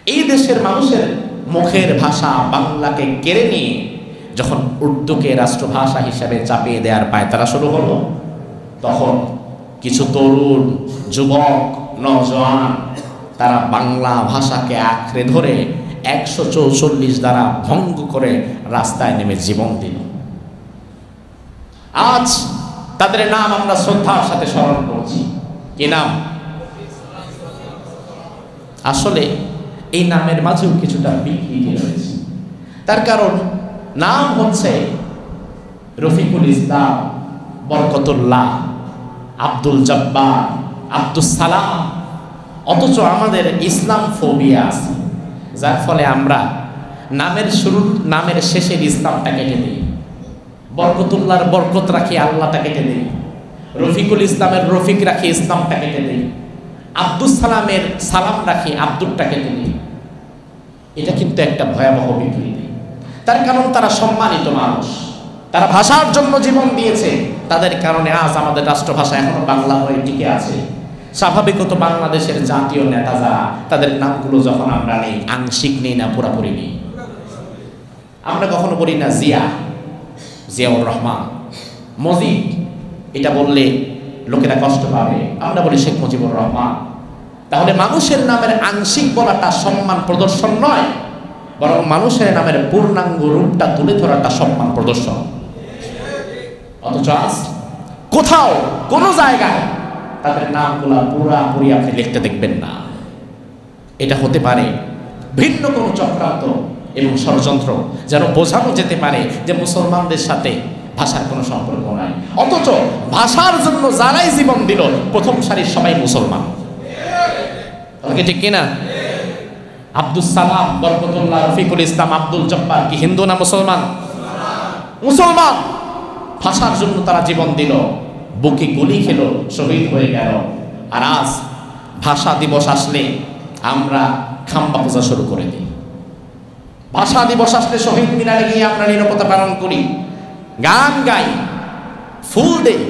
এই দেশের মানুষের মুখের ভাষা বাংলাকে কেড়ে নিয়ে যখন উর্দুকে রাষ্ট্রভাষা হিসাবে চাপিয়ে দেওয়ার পায়তারা শুরু হলো, তখন কিছু তরুণ যুবক নওজোয়ান তারা বাংলা ভাষাকে আঁকড়ে ধরে 144 দ্বারা ভঙ্গ করে রাস্তায় নেমে জীবন দিল। আজ তাদের নাম আমরা শ্রদ্ধার সাথে স্মরণ করছি। কি নাম? আসলে এই নামের মাঝেও কিছুটা বিকৃতি রয়েছে। তার কারণ নাম হচ্ছে রফিকুল ইসলাম, বরকতুল্লাহ, আব্দুল জব্বার, আব্দুস সালাম, অথচ আমাদের ইসলাম ফোবিয়া আছে, যার ফলে আমরা নামের শুরুর নামের শেষের ইসলামটা কেটে দিই। বরকতুল্লাহর বরকত রাখি, আল্লাহটা কেটে দিই। রফিকুল ইসলামের রফিক রাখি, ইসলামটা কেটে দিই। আব্দুস সালামের সালাম রাখি, আব্দুরটা কেটে দিই। এটা কিন্তু একটা ভয়াবহ বিকৃতি। তার কারণ তারা সম্মানিত মানুষ, তারা ভাষার জন্য জীবন দিয়েছে, তাদের কারণে আজ আমাদের রাষ্ট্রভাষা এখনো বাংলা হয়ে টিকে আছে। স্বাভাবিকত বাংলাদেশের জাতীয় নেতা যারা, তাদের নামগুলো যখন আমরা নেই, আংশিক নেই না পুরাপুরি নেই। আমরা কখনো বলি না জিয়াউর রহমান, মজিদ, এটা বললে লোকেরা কষ্ট পাবে, আমরা বলি শেখ মুজিবুর রহমান। তাহলে মানুষের নামের আংশিক বলাটা সম্মান প্রদর্শন নয়, বরং মানুষের নামের পূর্ণাঙ্গ রূপটা তুলে ধরাটা সম্মান প্রদর্শন। অথচ আজ কোথাও কোনো জায়গায় তাদের নামগুলা পুরাপুরি আপনি লিখতে দেখবেন না। এটা হতে পারে ভিন্ন কোনো চক্রান্ত এবং ষড়যন্ত্র, যেন বোঝানো যেতে পারে যে মুসলমানদের সাথে ভাষার কোনো সম্পর্ক নাই। অথচ ভাষার জন্য যারাই জীবন দিল, প্রথম সারির সবাই মুসলমান। ঠিক কিনা? আব্দুস সালাম, বরকতুল্লাহ, রফিকুল ইসলাম, আব্দুল জব্বার কি হিন্দু না মুসলমান? মুসলমান। ভাষার জন্য তারা জীবন দিল, বুকে গুলি খেলো, শহীদ হয়ে গেল। আর আজ ভাষা দিবস আসলে আমরা খাম্বা পূজা শুরু করে দিই। ভাষা দিবস আসলে শহীদ মিনারে গিয়ে আমরা নিরাপত্তা পালন করি, গান গাই, ফুল দেই।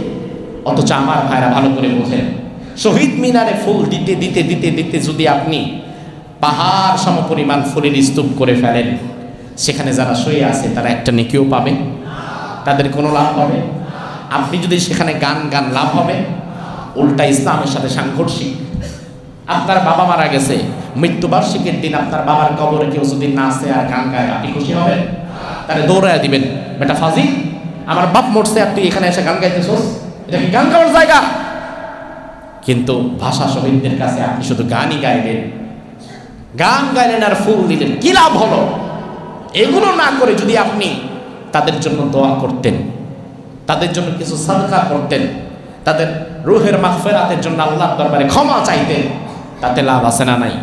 অথচ আমার ভাইরা ভালো করে বোঝেন, শহীদ মিনারে ফুল দিতে দিতে দিতে দিতে যদি আপনি পাহাড় সমপরিমাণ ফুলের স্তূপ করে ফেলেন, সেখানে যারা শুয়ে আছে তারা একটা নেকিও পাবে? তাদের কোনো লাভ হবে? আপনি যদি সেখানে গান গান লাভ হবে? উল্টা ইসলামের সাথে সাংঘর্ষিক। আপনার বাবা মারা গেছে, মৃত্যুবার্ষিকীর দিন আপনার বাবার কবরে কেউ যদি নাচে আর গান গায়, আপনি খুশি হবেন? তাহলে দৌড়ায় দিবেন, বেটা ফাজি, আমার বাপ মরছে আর তুই এখানে এসে গান গাইতেছস, এটা কি গান গাওয়ার জায়গা? কিন্তু ভাষা শহীদদের কাছে আপনি শুধু গানই গাইলেন, গান গাইলেন আর ফুল দিলেন, কি লাভ হলো? এগুলো না করে যদি আপনি তাদের জন্য দোয়া করতেন, তাদের জন্য কিছু সাদকা করতেন, তাদের রুহের মাগফিরাতের জন্য আল্লাহর দরবারে ক্ষমা চাইতেন, তাতে লাভ আছে না নাই?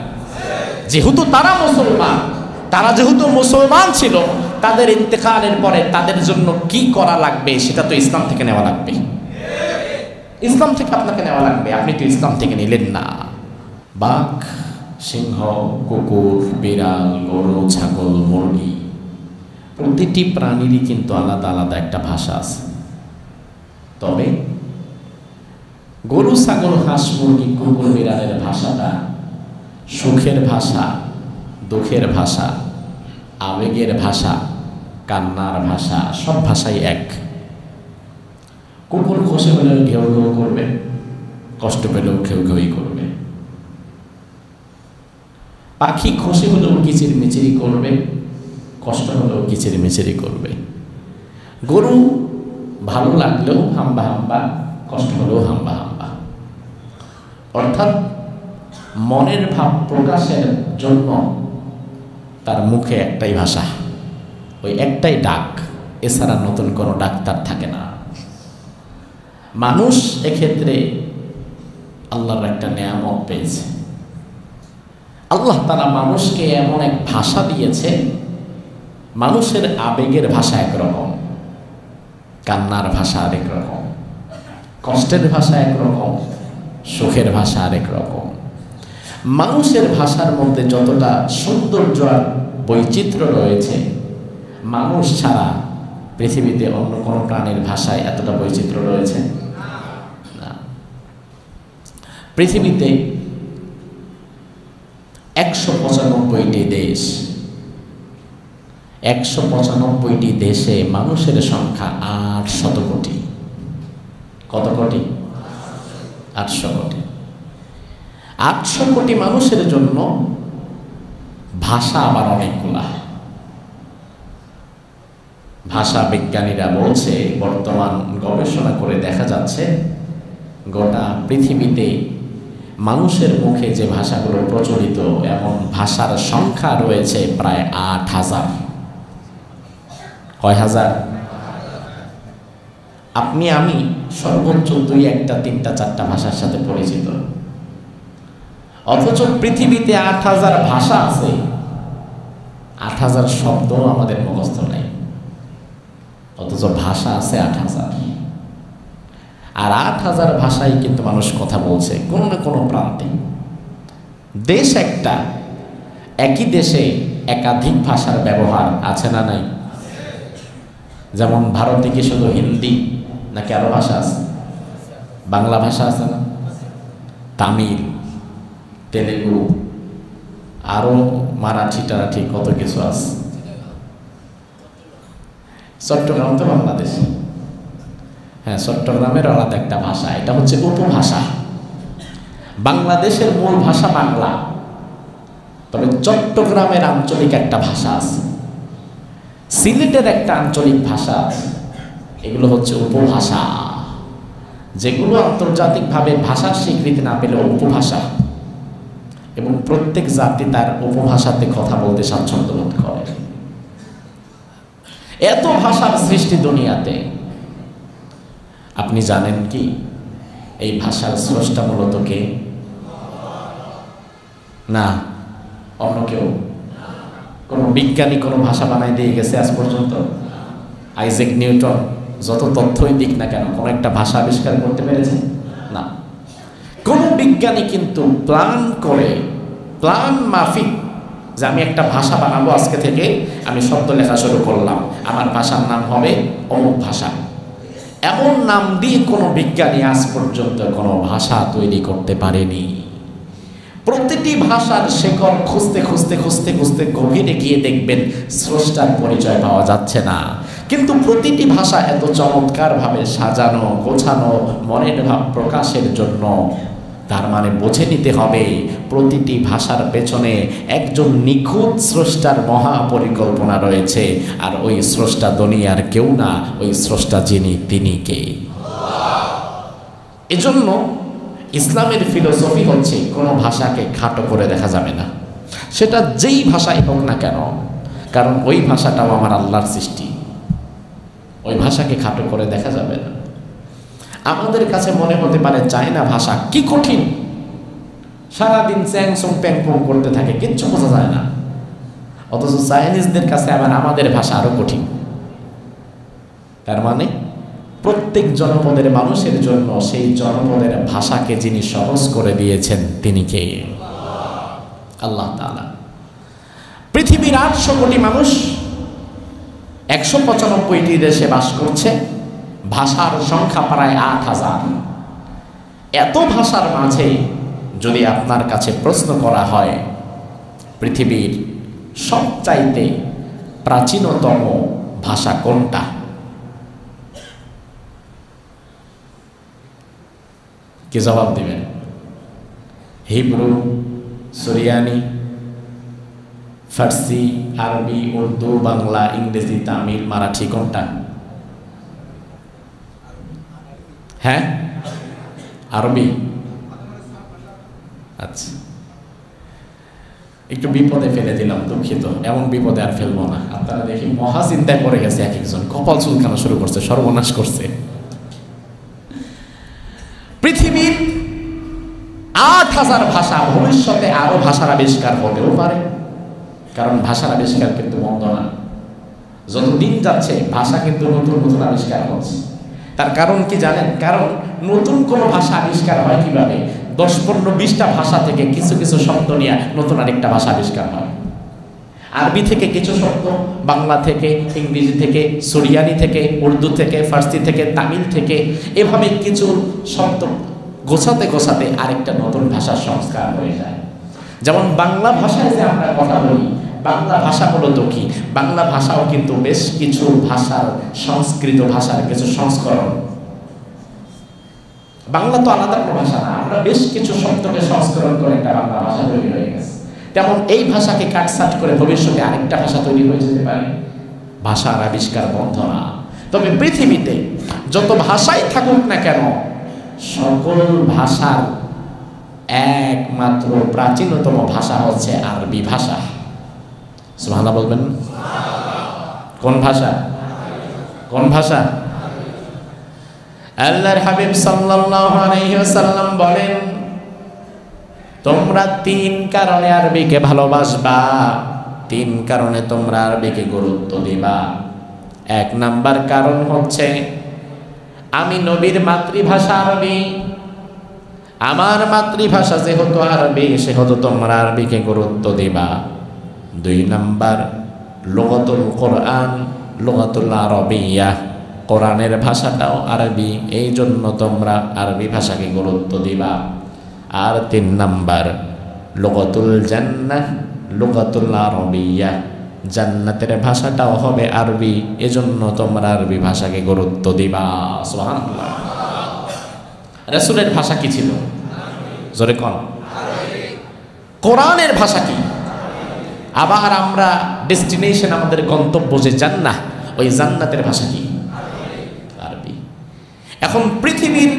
যেহেতু তারা মুসলমান, তারা যেহেতু মুসলমান ছিল, তাদের ইন্তেকালের পরে তাদের জন্য কি করা লাগবে সেটা তো ইসলাম থেকে নেওয়া লাগবে। ইসলাম থেকে আপনাকে নেওয়া লাগবে, আপনি তো ইসলাম থেকে নিলেন না। বাঘ, সিংহ, কুকুর, বিড়াল, গরু, ছাগল, মুরগি, প্রতিটি প্রাণীরই কিন্তু আলাদা আলাদা একটা ভাষা আছে। তবে গরু, ছাগল, হাঁস, মুরগি, কুকুর, বিড়ালের ভাষাটা সুখের ভাষা, দুঃখের ভাষা, আবেগের ভাষা, কান্নার ভাষা, সব ভাষাই এক। কুকুর খুশি হলেও ঘেউ ঘেউ করবে, কষ্ট পেলেও ঘেউ ঘেউই করবে। পাখি খুশি হলেও কিচির মিচিরি করবে, কষ্ট হলেও কিচির মিচিরি করবে। গরু ভালো লাগলেও হাম্বা হাম্বা, কষ্ট হলেও হাম্বা হাম্বা। অর্থাৎ মনের ভাব প্রকাশের জন্য তার মুখে একটাই ভাষা, ওই একটাই ডাক, এছাড়া নতুন কোনো ডাক তার থাকে না। মানুষ এক্ষেত্রে আল্লাহর একটা নেয়ামত পেয়েছে। আল্লাহ তাআলা মানুষকে এমন এক ভাষা দিয়েছে, মানুষের আবেগের ভাষা একরকম, কান্নার ভাষা আরেক রকম, কষ্টের ভাষা একরকম, সুখের ভাষা আরেক রকম। মানুষের ভাষার মধ্যে যতটা সৌন্দর্য আর বৈচিত্র্য রয়েছে, মানুষ ছাড়া পৃথিবীতে অন্য কোনো প্রাণীর ভাষায় এতটা বৈচিত্র্য রয়েছে না। পৃথিবীতে 195টি দেশ, 195টি দেশে মানুষের সংখ্যা 800 কোটি। কত কোটি? 800 কোটি। 800 কোটি মানুষের জন্য ভাষা আবার অনেকগুলা। ভাষা বিজ্ঞানীরা বলছে, বর্তমান গবেষণা করে দেখা যাচ্ছে গোটা পৃথিবীতে মানুষের মুখে যে ভাষাগুলো প্রচলিত, এমন ভাষার সংখ্যা রয়েছে প্রায় 8000। কয় হাজার? আপনি আমি সর্বোচ্চ 2, 1, 3, 4 ভাষার সাথে পরিচিত, অথচ পৃথিবীতে 8000 ভাষা আছে, 8000 শব্দ আমাদের মুখস্থ নাই, অথচ ভাষা আছে 8000। আর 8000 ভাষায় কিন্তু মানুষ কথা বলছে কোনো না কোনো প্রান্তে। দেশ একটা, একই দেশে একাধিক ভাষার ব্যবহার আছে না নাই? যেমন ভারতে কি শুধু হিন্দি নাকি আরো ভাষা আছে? বাংলা ভাষা আছে না? তামিল, তেলেগু, আরো মারাঠি টারাঠি কত কিছু আছে। চট্টগ্রাম তো বাংলাদেশ, হ্যাঁ, চট্টগ্রামের আলাদা একটা ভাষা, এটা হচ্ছে উপভাষা। বাংলাদেশের মূল ভাষা বাংলা, তবে চট্টগ্রামের আঞ্চলিক একটা ভাষা আছে, সিলেটের একটা আঞ্চলিক ভাষা আছে। এগুলো হচ্ছে উপভাষা, যেগুলো আন্তর্জাতিকভাবে ভাষার স্বীকৃতি না পেলেও উপভাষা, এবং প্রত্যেক জাতি তার উপভাষাতে কথা বলতে স্বাচ্ছন্দ্য বোধ করে। এত ভাষার সৃষ্টি দুনিয়াতে। আপনি জানেন কি এই ভাষার স্রষ্টা মূলত কে? না, অন্য কেউ? কোন বিজ্ঞানী কোন ভাষা বানাই দিয়ে গেছে আজ পর্যন্ত? আইজ্যাক নিউটন যত তথ্যই দিক না কেন, কোন একটা ভাষা আবিষ্কার করতে পেরেছে? না। কোন বিজ্ঞানী কিন্তু প্ল্যান করে, প্ল্যান মাফিক, যে আমি একটা ভাষা বানাবো, আজকে থেকে আমি শব্দ লেখা শুরু করলাম, আমার ভাষার নাম হবে অমুক ভাষা, এমন নাম দিয়ে কোনো বিজ্ঞানী আজ পর্যন্ত কোনো ভাষা তৈরি করতে পারেনি। প্রতিটি ভাষার শেকড় খুঁজতে খুঁজতে খুঁজতে খুঁজতে গভীরে গিয়ে দেখবেন স্রষ্টার পরিচয় পাওয়া যাচ্ছে না। কিন্তু প্রতিটি ভাষা এত চমৎকারভাবে সাজানো গোছানো মনের ভাব প্রকাশের জন্য, তার মানে বুঝে নিতে হবে প্রতিটি ভাষার পেছনে একজন নিখুঁত স্রষ্টার মহা পরিকল্পনা রয়েছে। আর ওই স্রষ্টা দুনিয়ার কেউ না, ওই স্রষ্টা যিনি, তিনি কে? এজন্য ইসলামের ফিলোসফি হচ্ছে কোনো ভাষাকে খাটো করে দেখা যাবে না, সেটা যেই ভাষাই হোক না কেন, কারণ ওই ভাষাটাও আমার আল্লাহর সৃষ্টি। ওই ভাষাকে খাটো করে দেখা যাবে না। আমাদের কাছে মনে হতে পারে চায়না ভাষা কি কঠিন, সারাদিন চ্যাং চং প্যাং পং করতে থাকে, কিচ্ছু বোঝা যায় না, অথচ চাইনিজদের কাছে আবার আমাদের ভাষা আরো কঠিন। তার মানে প্রত্যেক জনপদের মানুষের জন্য সেই জনপদের ভাষাকে যিনি সহজ করে দিয়েছেন তিনি কে? আল্লাহ তাআলা। পৃথিবীর 800 কোটি মানুষ 195টি দেশে বাস করছে, ভাষার সংখ্যা প্রায় 8000। এত ভাষার মাঝে যদি আপনার কাছে প্রশ্ন করা হয় পৃথিবীর সবচাইতে প্রাচীনতম ভাষা কোনটা, কি জবাব দিবেন? হিব্রু, সুরিয়ানি, ফার্সি, আরবি, উর্দু, বাংলা, ইংরেজি, তামিল, মারাঠি, কোনটা? হ্যাঁ, আরবি। আচ্ছা, একটু বিপদে ফেলে দিলাম, দুঃখিত। এমন বিপদে আর ফেলবো না। আপনারা দেখি মহা চিন্তায় পড়ে গেছে, এক একজন কপাল চুলকানো শুরু করছে, সর্বনাশ করছে। পৃথিবীর 8000 ভাষা, ভবিষ্যতে আরো ভাষার আবিষ্কার হতেও পারে, কারণ ভাষার আবিষ্কার কিন্তু মন্দ না। যতদিন যাচ্ছে ভাষা কিন্তু নতুন নতুন আবিষ্কার হচ্ছে। তার কারণ কি জানেন? কারণ নতুন কোনো ভাষা আবিষ্কার হয় কিভাবে? 10, 15, 20টা ভাষা থেকে কিছু কিছু শব্দ নিয়ে নতুন আরেকটা ভাষা আবিষ্কার হয়। আরবি থেকে কিছু শব্দ, বাংলা থেকে, ইংরেজি থেকে, সুরিয়ানি থেকে, উর্দু থেকে, ফার্সি থেকে, তামিল থেকে, এভাবে কিছু শব্দ গোছাতে গোছাতে আরেকটা নতুন ভাষার সংস্কার হয়ে যায়। যেমন বাংলা ভাষায় যে আমরা কথা বলি, বাংলা ভাষা মূলত কি? বাংলা ভাষাও কিন্তু বেশ কিছু ভাষার, সংস্কৃত ভাষার কিছু সংস্করণ। বাংলা তো আলাদা কোনো ভাষা না, আমরা বেশ কিছু শব্দকে সংস্করণ করে একটা বাংলা ভাষা তৈরি হয়ে গেছে। তেমন এই ভাষাকে কাটছাট করে ভবিষ্যতে আরেকটা ভাষা তৈরি হয়ে যেতে পারে। ভাষার আবিষ্কার বন্ধ না। তবে পৃথিবীতে যত ভাষাই থাকুক না কেন, সকল ভাষার একমাত্র প্রাচীনতম ভাষা হচ্ছে আরবি ভাষা। সুবহানাল্লাহ বলবেন? কোন ভাষা? কোন ভাষা? আল্লাহর হাবিব সাল্লাল্লাহু আলাইহি ওয়াসাল্লাম বলেন, তোমরা তিন কারণে আরবিকে ভালোবাসবা, তিন কারণে তোমরা আরবিকে গুরুত্ব দিবা। এক নাম্বার কারণ হচ্ছে, আমি নবীর মাতৃভাষা আরবি, আমার মাতৃভাষা যেহেতু আরবি, সেহেতু তোমরা আরবিকে গুরুত্ব দিবা। দুই নাম্বার, লুগাতুল কোরআন, লুগাতুল আরবিয়া, কোরআনের ভাষাটাও আরবি, এই জন্য তোমরা আরবি ভাষাকে গুরুত্ব দিবা। আর তিন নাম্বার, লুগাতুল জান্নাহ, লুগাতুল আরবিয়া, জান্নাতের ভাষাটাও হবে আরবি, এজন্য তোমরা আরবি ভাষাকে গুরুত্ব দিবা। সুবহানাল্লাহ। রাসূলের ভাষা কি ছিল? জোরে কোন? কোরআনের ভাষা কি? আবার আমরা ডেস্টিনেশন, আমাদের গন্তব্য যে জান্নাহ, ওই জান্নাতের ভাষা কি? আরবি। এখন পৃথিবীর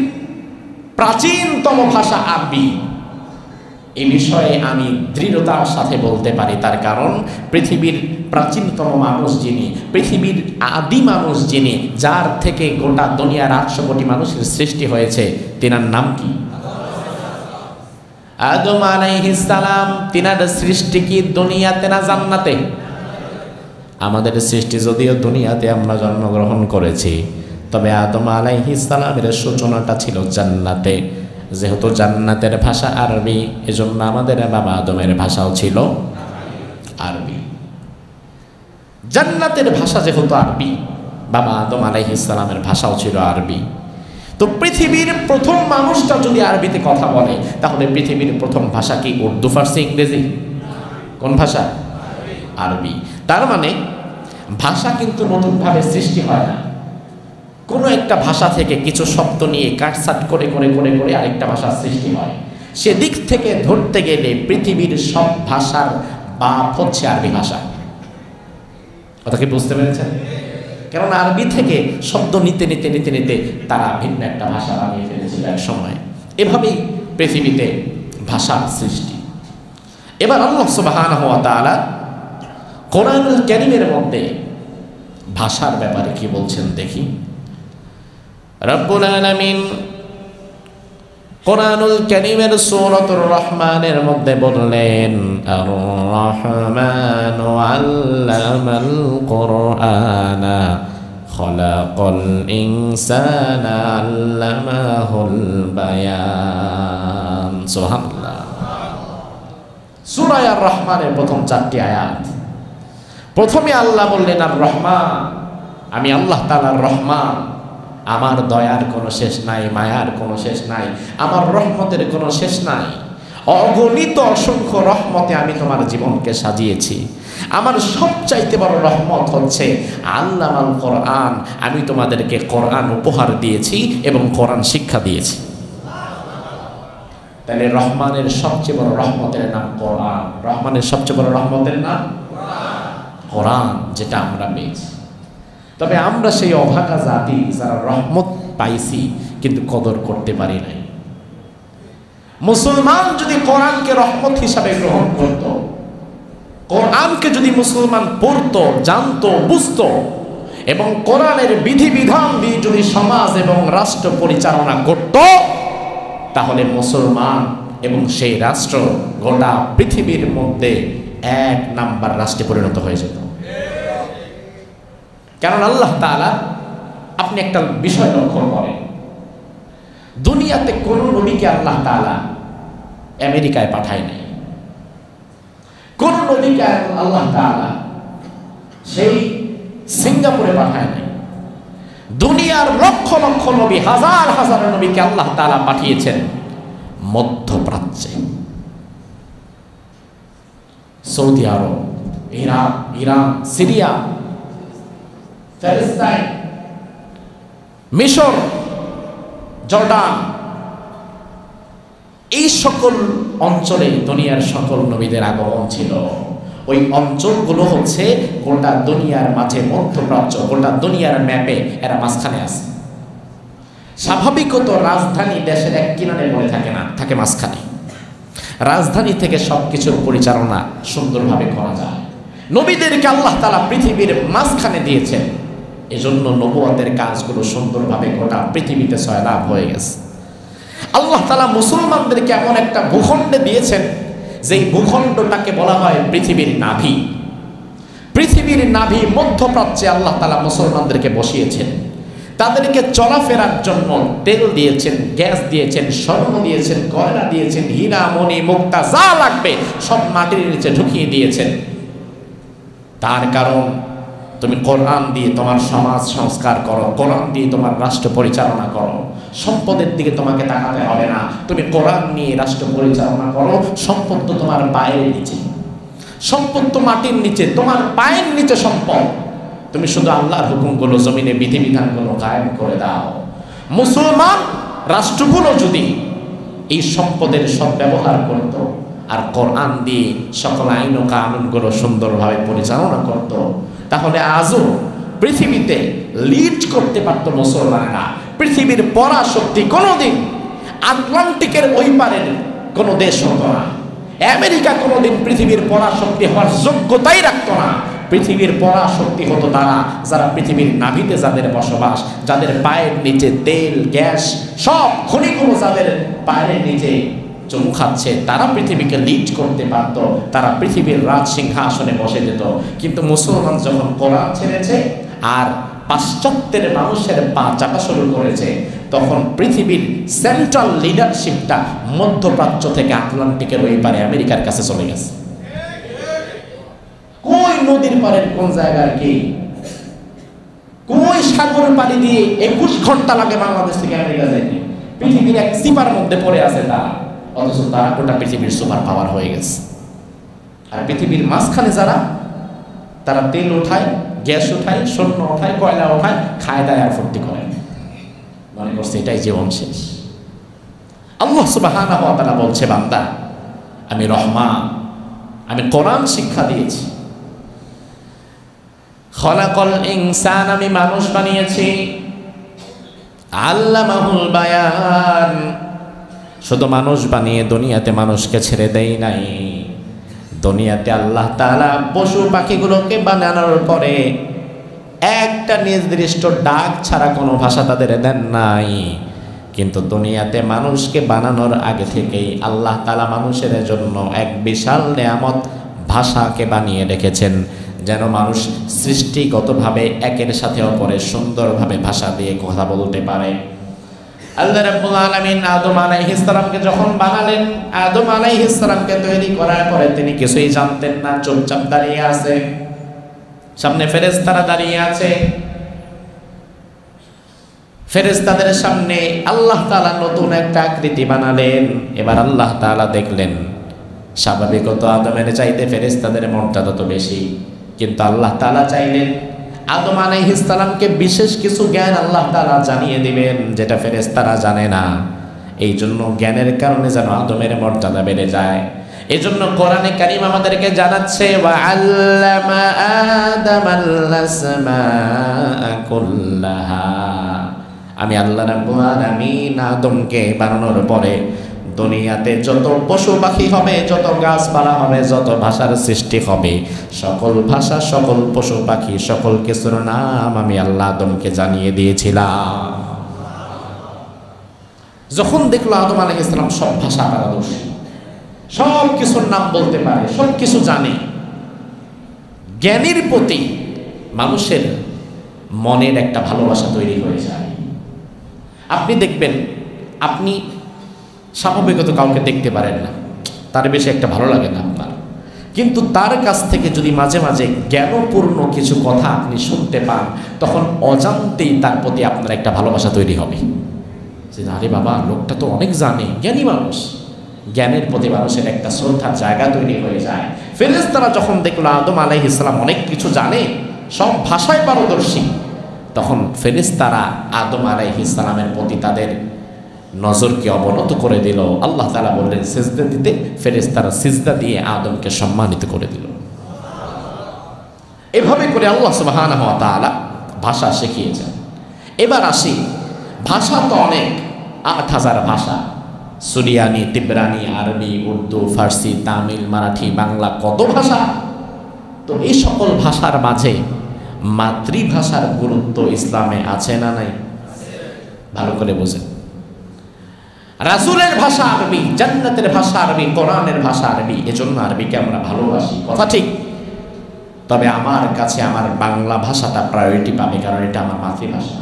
প্রাচীনতম ভাষা আরবি, এই বিষয়ে আমি দৃঢ়তার সাথে বলতে পারি। তার কারণ পৃথিবীর প্রাচীনতম মানুষ যিনি, পৃথিবীর আদি মানুষ যিনি, যার থেকে গোটা দুনিয়ার 800 কোটি মানুষের সৃষ্টি হয়েছে, তিনার নাম কি? আদম আলাইহিস সালাম। তিনার সৃষ্টি কি দুনিয়াতে না জান্নাতে? আমাদের সৃষ্টি যদিও দুনিয়াতে আমরা জন্মগ্রহণ করেছি, তবে আদম আলাইহিস সালামের সূচনাটা ছিল জান্নাতে। যেহেতু জান্নাতের ভাষা আরবি, এজন্য আমাদের বাবা আদমের ভাষাও ছিল আরবি। জান্নাতের ভাষা যেহেতু আরবি, বাবা আদম আলাইহিস সালামের ভাষাও ছিল আরবি। তো পৃথিবীর প্রথম মানুষটা যদি আরবিতে কথা বলে, তাহলে পৃথিবীর প্রথম ভাষা কি উর্দু, ফার্সি, ইংরেজি? কোন ভাষা? আরবি। তার মানে ভাষা কিন্তু নতুনভাবে সৃষ্টি হয় না, কোনো একটা ভাষা থেকে কিছু শব্দ নিয়ে কাটছাট করে করে করে করে আরেকটা ভাষা সৃষ্টি হয়। সেদিক থেকে ধরতে গেলে পৃথিবীর সব ভাষার বাপ হচ্ছে আরবি ভাষা। কথা কি বুঝতে পেরেছেন? কারণ আরবি থেকে শব্দ নিতে নিতে নিতে নিতে তারা ভিন্ন একটা ভাষা বানিয়ে ফেলেছিল এক সময়। এভাবেই পৃথিবীতে ভাষার সৃষ্টি। এবার আল্লাহ সুবহানাহু ওয়া তাআলা কোরআনুল কারীমের মধ্যে ভাষার ব্যাপারে কি বলছেন দেখি। রব্বুল আলামিন কোরআনুল কারীমের সূরাতুর রহমানের মধ্যে বললেন, আর রহমানু আল্লামাল কুরআনা খলাকাল ইনসানা আল্লামাহুল বায়ান। সুবহানাল্লাহ। সূরা আর রহমানের প্রথম 4টি আয়াত। প্রথমে আল্লাহ বললেন আর রহমান, আমি আল্লাহ তাআলার রহমান, আমার দয়ার কোনো শেষ নাই, মায়ার কোনো শেষ নাই, আমার রহমতের কোনো শেষ নাই। অগণিত অসংখ্য রহমতে আমি তোমার জীবনকে সাজিয়েছি। আমার সবচাইতে বড় রহমত হচ্ছে আল্লামাল কোরআন, আমি তোমাদেরকে কোরআন উপহার দিয়েছি এবং কোরআন শিক্ষা দিয়েছি। তাহলে রহমানের সবচেয়ে বড় রহমতের নাম কোরআন। রহমানের সবচেয়ে বড় রহমতের নাম কোরআন, যেটা আমরা পেয়েছি। তবে আমরা সেই অভাগা জাতি যারা রহমত পাইছি কিন্তু কদর করতে পারি নাই। মুসলমান যদি কোরআনকে রহমত হিসাবে গ্রহণ করত, কোরআনকে যদি মুসলমান পড়তো, জানতো, বুঝতো এবং কোরআনের বিধিবিধান দিয়ে যদি সমাজ এবং রাষ্ট্র পরিচালনা করত, তাহলে মুসলমান এবং সেই রাষ্ট্র গোটা পৃথিবীর মধ্যে 1 নাম্বার রাষ্ট্রে পরিণত হয়ে যেত। কারণ আল্লাহ তাআলা, আপনি একটা বিষয় লক্ষ্য করেন, দুনিয়াতে কোন নবীকে আল্লাহ তাআলা আমেরিকায় পাঠায় নাই, কোন নবীকে আল্লাহ তাআলা সেই সিঙ্গাপুরে পাঠায় নাই। দুনিয়ার লক্ষ লক্ষ নবী, হাজার হাজার নবীকে আল্লাহ তাআলা পাঠিয়েছেন মধ্যপ্রাচ্যে। সৌদি আরব, ইরাক, ইরান, সিরিয়া, প্যালেস্টাইন, মিশর, জর্ডান, এই সকল অঞ্চলে দুনিয়ার সকল নবীদের আগমন ছিল। ওই অঞ্চলগুলো হচ্ছে গোটা দুনিয়ার মাঝে মধ্যপ্রাচ্য, গোটা দুনিয়ার ম্যাপে এরা মাঝখানে আছে। স্বাভাবিকত রাজধানী দেশের এক কিনারে পড়ে থাকে না, থাকে মাঝখানে। রাজধানী থেকে সবকিছুর পরিচালনা সুন্দরভাবে করা যায়। নবীদেরকে আল্লাহ তাআলা পৃথিবীর মাঝখানে দিয়েছেন, এজন্য নবুয়তের কাজগুলো সুন্দরভাবে গোটা পৃথিবীতে সয়লাভ হয়ে গেছে। আল্লাহ তাআলা মুসলমানদেরকে এমন একটা ভূখণ্ডে দিয়েছেন, যেই ভূখণ্ডটাকে বলা হয় পৃথিবীর নাভি। পৃথিবীর নাভি মধ্যপ্রাচ্যে আল্লাহ তাআলা মুসলমানদেরকে বসিয়েছেন। তাদেরকে চলাফেরার জন্য তেল দিয়েছেন, গ্যাস দিয়েছেন, স্বর্ণ দিয়েছেন, গয়না দিয়েছেন, হীরা মণি মুক্তা যা লাগবে সব মাটির নিচে ঢুকিয়ে দিয়েছেন। তার কারণ তুমি কোরআন দিয়ে তোমার সমাজ সংস্কার করো, কোরআন দিয়ে তোমার রাষ্ট্র পরিচালনা করো। সম্পদের দিকে তোমাকে তাকাতে হবে না, তুমি কোরআন নিয়ে রাষ্ট্র পরিচালনা করো। সম্পদ তো তোমার পায়ের নিচে, সম্পদ তো মাটির নিচে, তোমার পায়ের নিচে সম্পদ। তুমি শুধু আল্লাহর হুকুমগুলো জমিনে বিধিবিধানগুলো কায়েম করে দাও। মুসলমান রাষ্ট্রগুলো যদি এই সম্পদের সদ্ব্যবহার করত আর কোরআন দিয়ে সকল আইন ও কানুনগুলো সুন্দরভাবে পরিচালনা করত, তাহলে আজও পৃথিবীতে লিড করতে পারত মুসলমানেরা। পৃথিবীর পরাশক্তি কোনোদিন আটলান্টিকের ওই পারের কোনো দেশ হতো না। আমেরিকা কোনোদিন পৃথিবীর পরাশক্তি হওয়ার যোগ্যতাই রাখত না। পৃথিবীর পরাশক্তি হতো তারা যারা পৃথিবীর নাভিতে যাদের বসবাস, যাদের পায়ের নিচে তেল গ্যাস সব খনিগুলো যাদের পায়ের নিচে চুমু খাচ্ছে, তারা পৃথিবীকে লিড করতে পারত, তারা পৃথিবীর রাজ সিংহাসনে বসে যেত। কিন্তু মুসলমান যখন কোরআন ছেড়েছে আর পাশ্চাত্যের মানুষের পা চাপা শুরু করেছে, তখন পৃথিবীর সেন্ট্রাল লিডারশিপটা মধ্যপ্রাচ্য থেকে আটলান্টিকের ওই পারে আমেরিকার কাছে চলে গেছে। কই নদীর পারের কোন জায়গার কি, কই সাগর পাড়ি দিয়ে 21 ঘন্টা লাগে বাংলাদেশ থেকে আমেরিকা যাইতে, পৃথিবীর এক সিপার মধ্যে পড়ে আছে তারা। অথচ তারা গোটা পৃথিবীর সুপার পাওয়ার হয়ে গেছে। আর পৃথিবীর মাঝখানে যারা, তারা তেল ওঠায়, গ্যাস ওঠায়, স্বর্ণ ওঠায়, কয়লা ওঠায়, খায় দায় আর ফুর্তি করে, মনে করছে এটাই জীবন শেষ। আল্লাহ সুবহানাহু ওয়া তাআলা বলছে, বান্দা আমি রহমান, আমি কোরআন শিক্ষা দিয়েছি। খলাকাল ইনসান, আমি মানুষ বানিয়েছি। আল্লামাহুল বায়ান, শুধু মানুষ বানিয়ে দুনিয়াতে মানুষকে ছেড়ে দেই নাই। দুনিয়াতে আল্লাহ তাআলা পশু পাখিগুলোকে বানানোর পরে একটা নির্দিষ্ট ডাক ছাড়া কোনো ভাষা তাদের দেন নাই। কিন্তু দুনিয়াতে মানুষকে বানানোর আগে থেকেই আল্লাহ তাআলা মানুষের জন্য এক বিশাল নেয়ামত ভাষাকে বানিয়ে রেখেছেন, যেন মানুষ সৃষ্টিগতভাবে একের সাথে অপরের সুন্দরভাবে ভাষা দিয়ে কথা বলতে পারে। আল্লাহ রাব্বুল আলামিন আদম আলাইহিস সালামকে যখন বানালেন, আদম আলাইহিস সালামকে তৈরি করার পরে তিনি কিছুই জানতেন না, চুপচাপ দাঁড়িয়ে আছে। সামনে ফেরেশতারা দাঁড়িয়ে আছে। ফেরেশতাদের সামনে আল্লাহ তাআলা নতুন একটা আকৃতি বানালেন। এবার আল্লাহ তাআলা দেখলেন স্বাভাবিকত আদমের চাইতে ফেরেশতাদের মর্যাদা তো বেশি, কিন্তু আল্লাহ তাআলা চাইলেন আদম আলাইহিস সালামকে বিশেষ কিছু জ্ঞান আল্লাহ তাআলা জানিয়ে দিবেন যেটা ফেরেশতারা জানে না। এই জন্য জ্ঞানের কারণে যেন আদমের মর্যাদা বেড়ে যায়। এই জন্য কোরআনে কারীম আমাদেরকে জানাচ্ছে, ওয়া আল্লামা আদামাল আসমাআ কুল্লাহা, আমি আল্লাহ রাব্বুল আলামিন আদমকে বানানোর পরে দুনিয়াতে যত পশু পাখি হবে, যত গাছপালা হবে, যত ভাষার সৃষ্টি হবে, সকল ভাষা, সকল পশু পাখি, সকল কিছুর নাম আমি আল্লাহ আদমকে জানিয়ে দিয়েছিলাম। যখন দেখলো আদম আলাইহিস সালাম সব ভাষা পারদর্শী, সব কিছুর নাম বলতে পারে, সব কিছু জানে, জ্ঞানের প্রতি মানুষের মনের একটা ভালোবাসা তৈরি হয়ে যায়। আপনি দেখবেন, আপনি স্বাভাবিকত কাউকে দেখতে পারেন না, তার বেশি একটা ভালো লাগে না আপনার, কিন্তু তার কাছ থেকে যদি মাঝে মাঝে জ্ঞানপূর্ণ কিছু কথা আপনি শুনতে পান, তখন অজান্তেই তার প্রতি আপনার একটা ভালোবাসা তৈরি হবে যে আরে বাবা, লোকটা তো অনেক জানে, জ্ঞানী মানুষ। জ্ঞানের প্রতি মানুষের একটা শ্রদ্ধার জায়গা তৈরি হয়ে যায়। ফেরেশতারা যখন দেখলো আদম আলাইহিস সালাম অনেক কিছু জানে, সব ভাষায় পারদর্শী, তখন ফেরেশতারা আদম আলাইহিস সালামের প্রতি তাদের নজরকে অবনত করে দিল। আল্লাহ তাআলা বললেন সিজদা দিতে, ফেরেশতারা সিজদা দিয়ে আদমকে সম্মানিত করে দিল। এভাবে করে আল্লাহ সুবহানাহু ওয়া তাআলা ভাষা শিখিয়েছেন। এবার আসি, ভাষা তো অনেক, ৮,০০০ ভাষা, সুরিয়ানি, তিব্রানি, আরবি, উর্দু, ফার্সি, তামিল, মারাঠি, বাংলা, কত ভাষা। তো এই সকল ভাষার মাঝে মাতৃভাষার গুরুত্ব ইসলামে আছে না নাই? ভালো করে বোঝেন। রাসূলের ভাষা আরবি, জান্নাতের ভাষা আরবি, কোরআনের ভাষা আরবি, এজন্য আরবিকে আমরা ভালোবাসি, কথা ঠিক। তবে আমার কাছে আমার বাংলা ভাষাটা প্রায়োরিটি পাবে, কারণ এটা আমার মাতৃভাষা।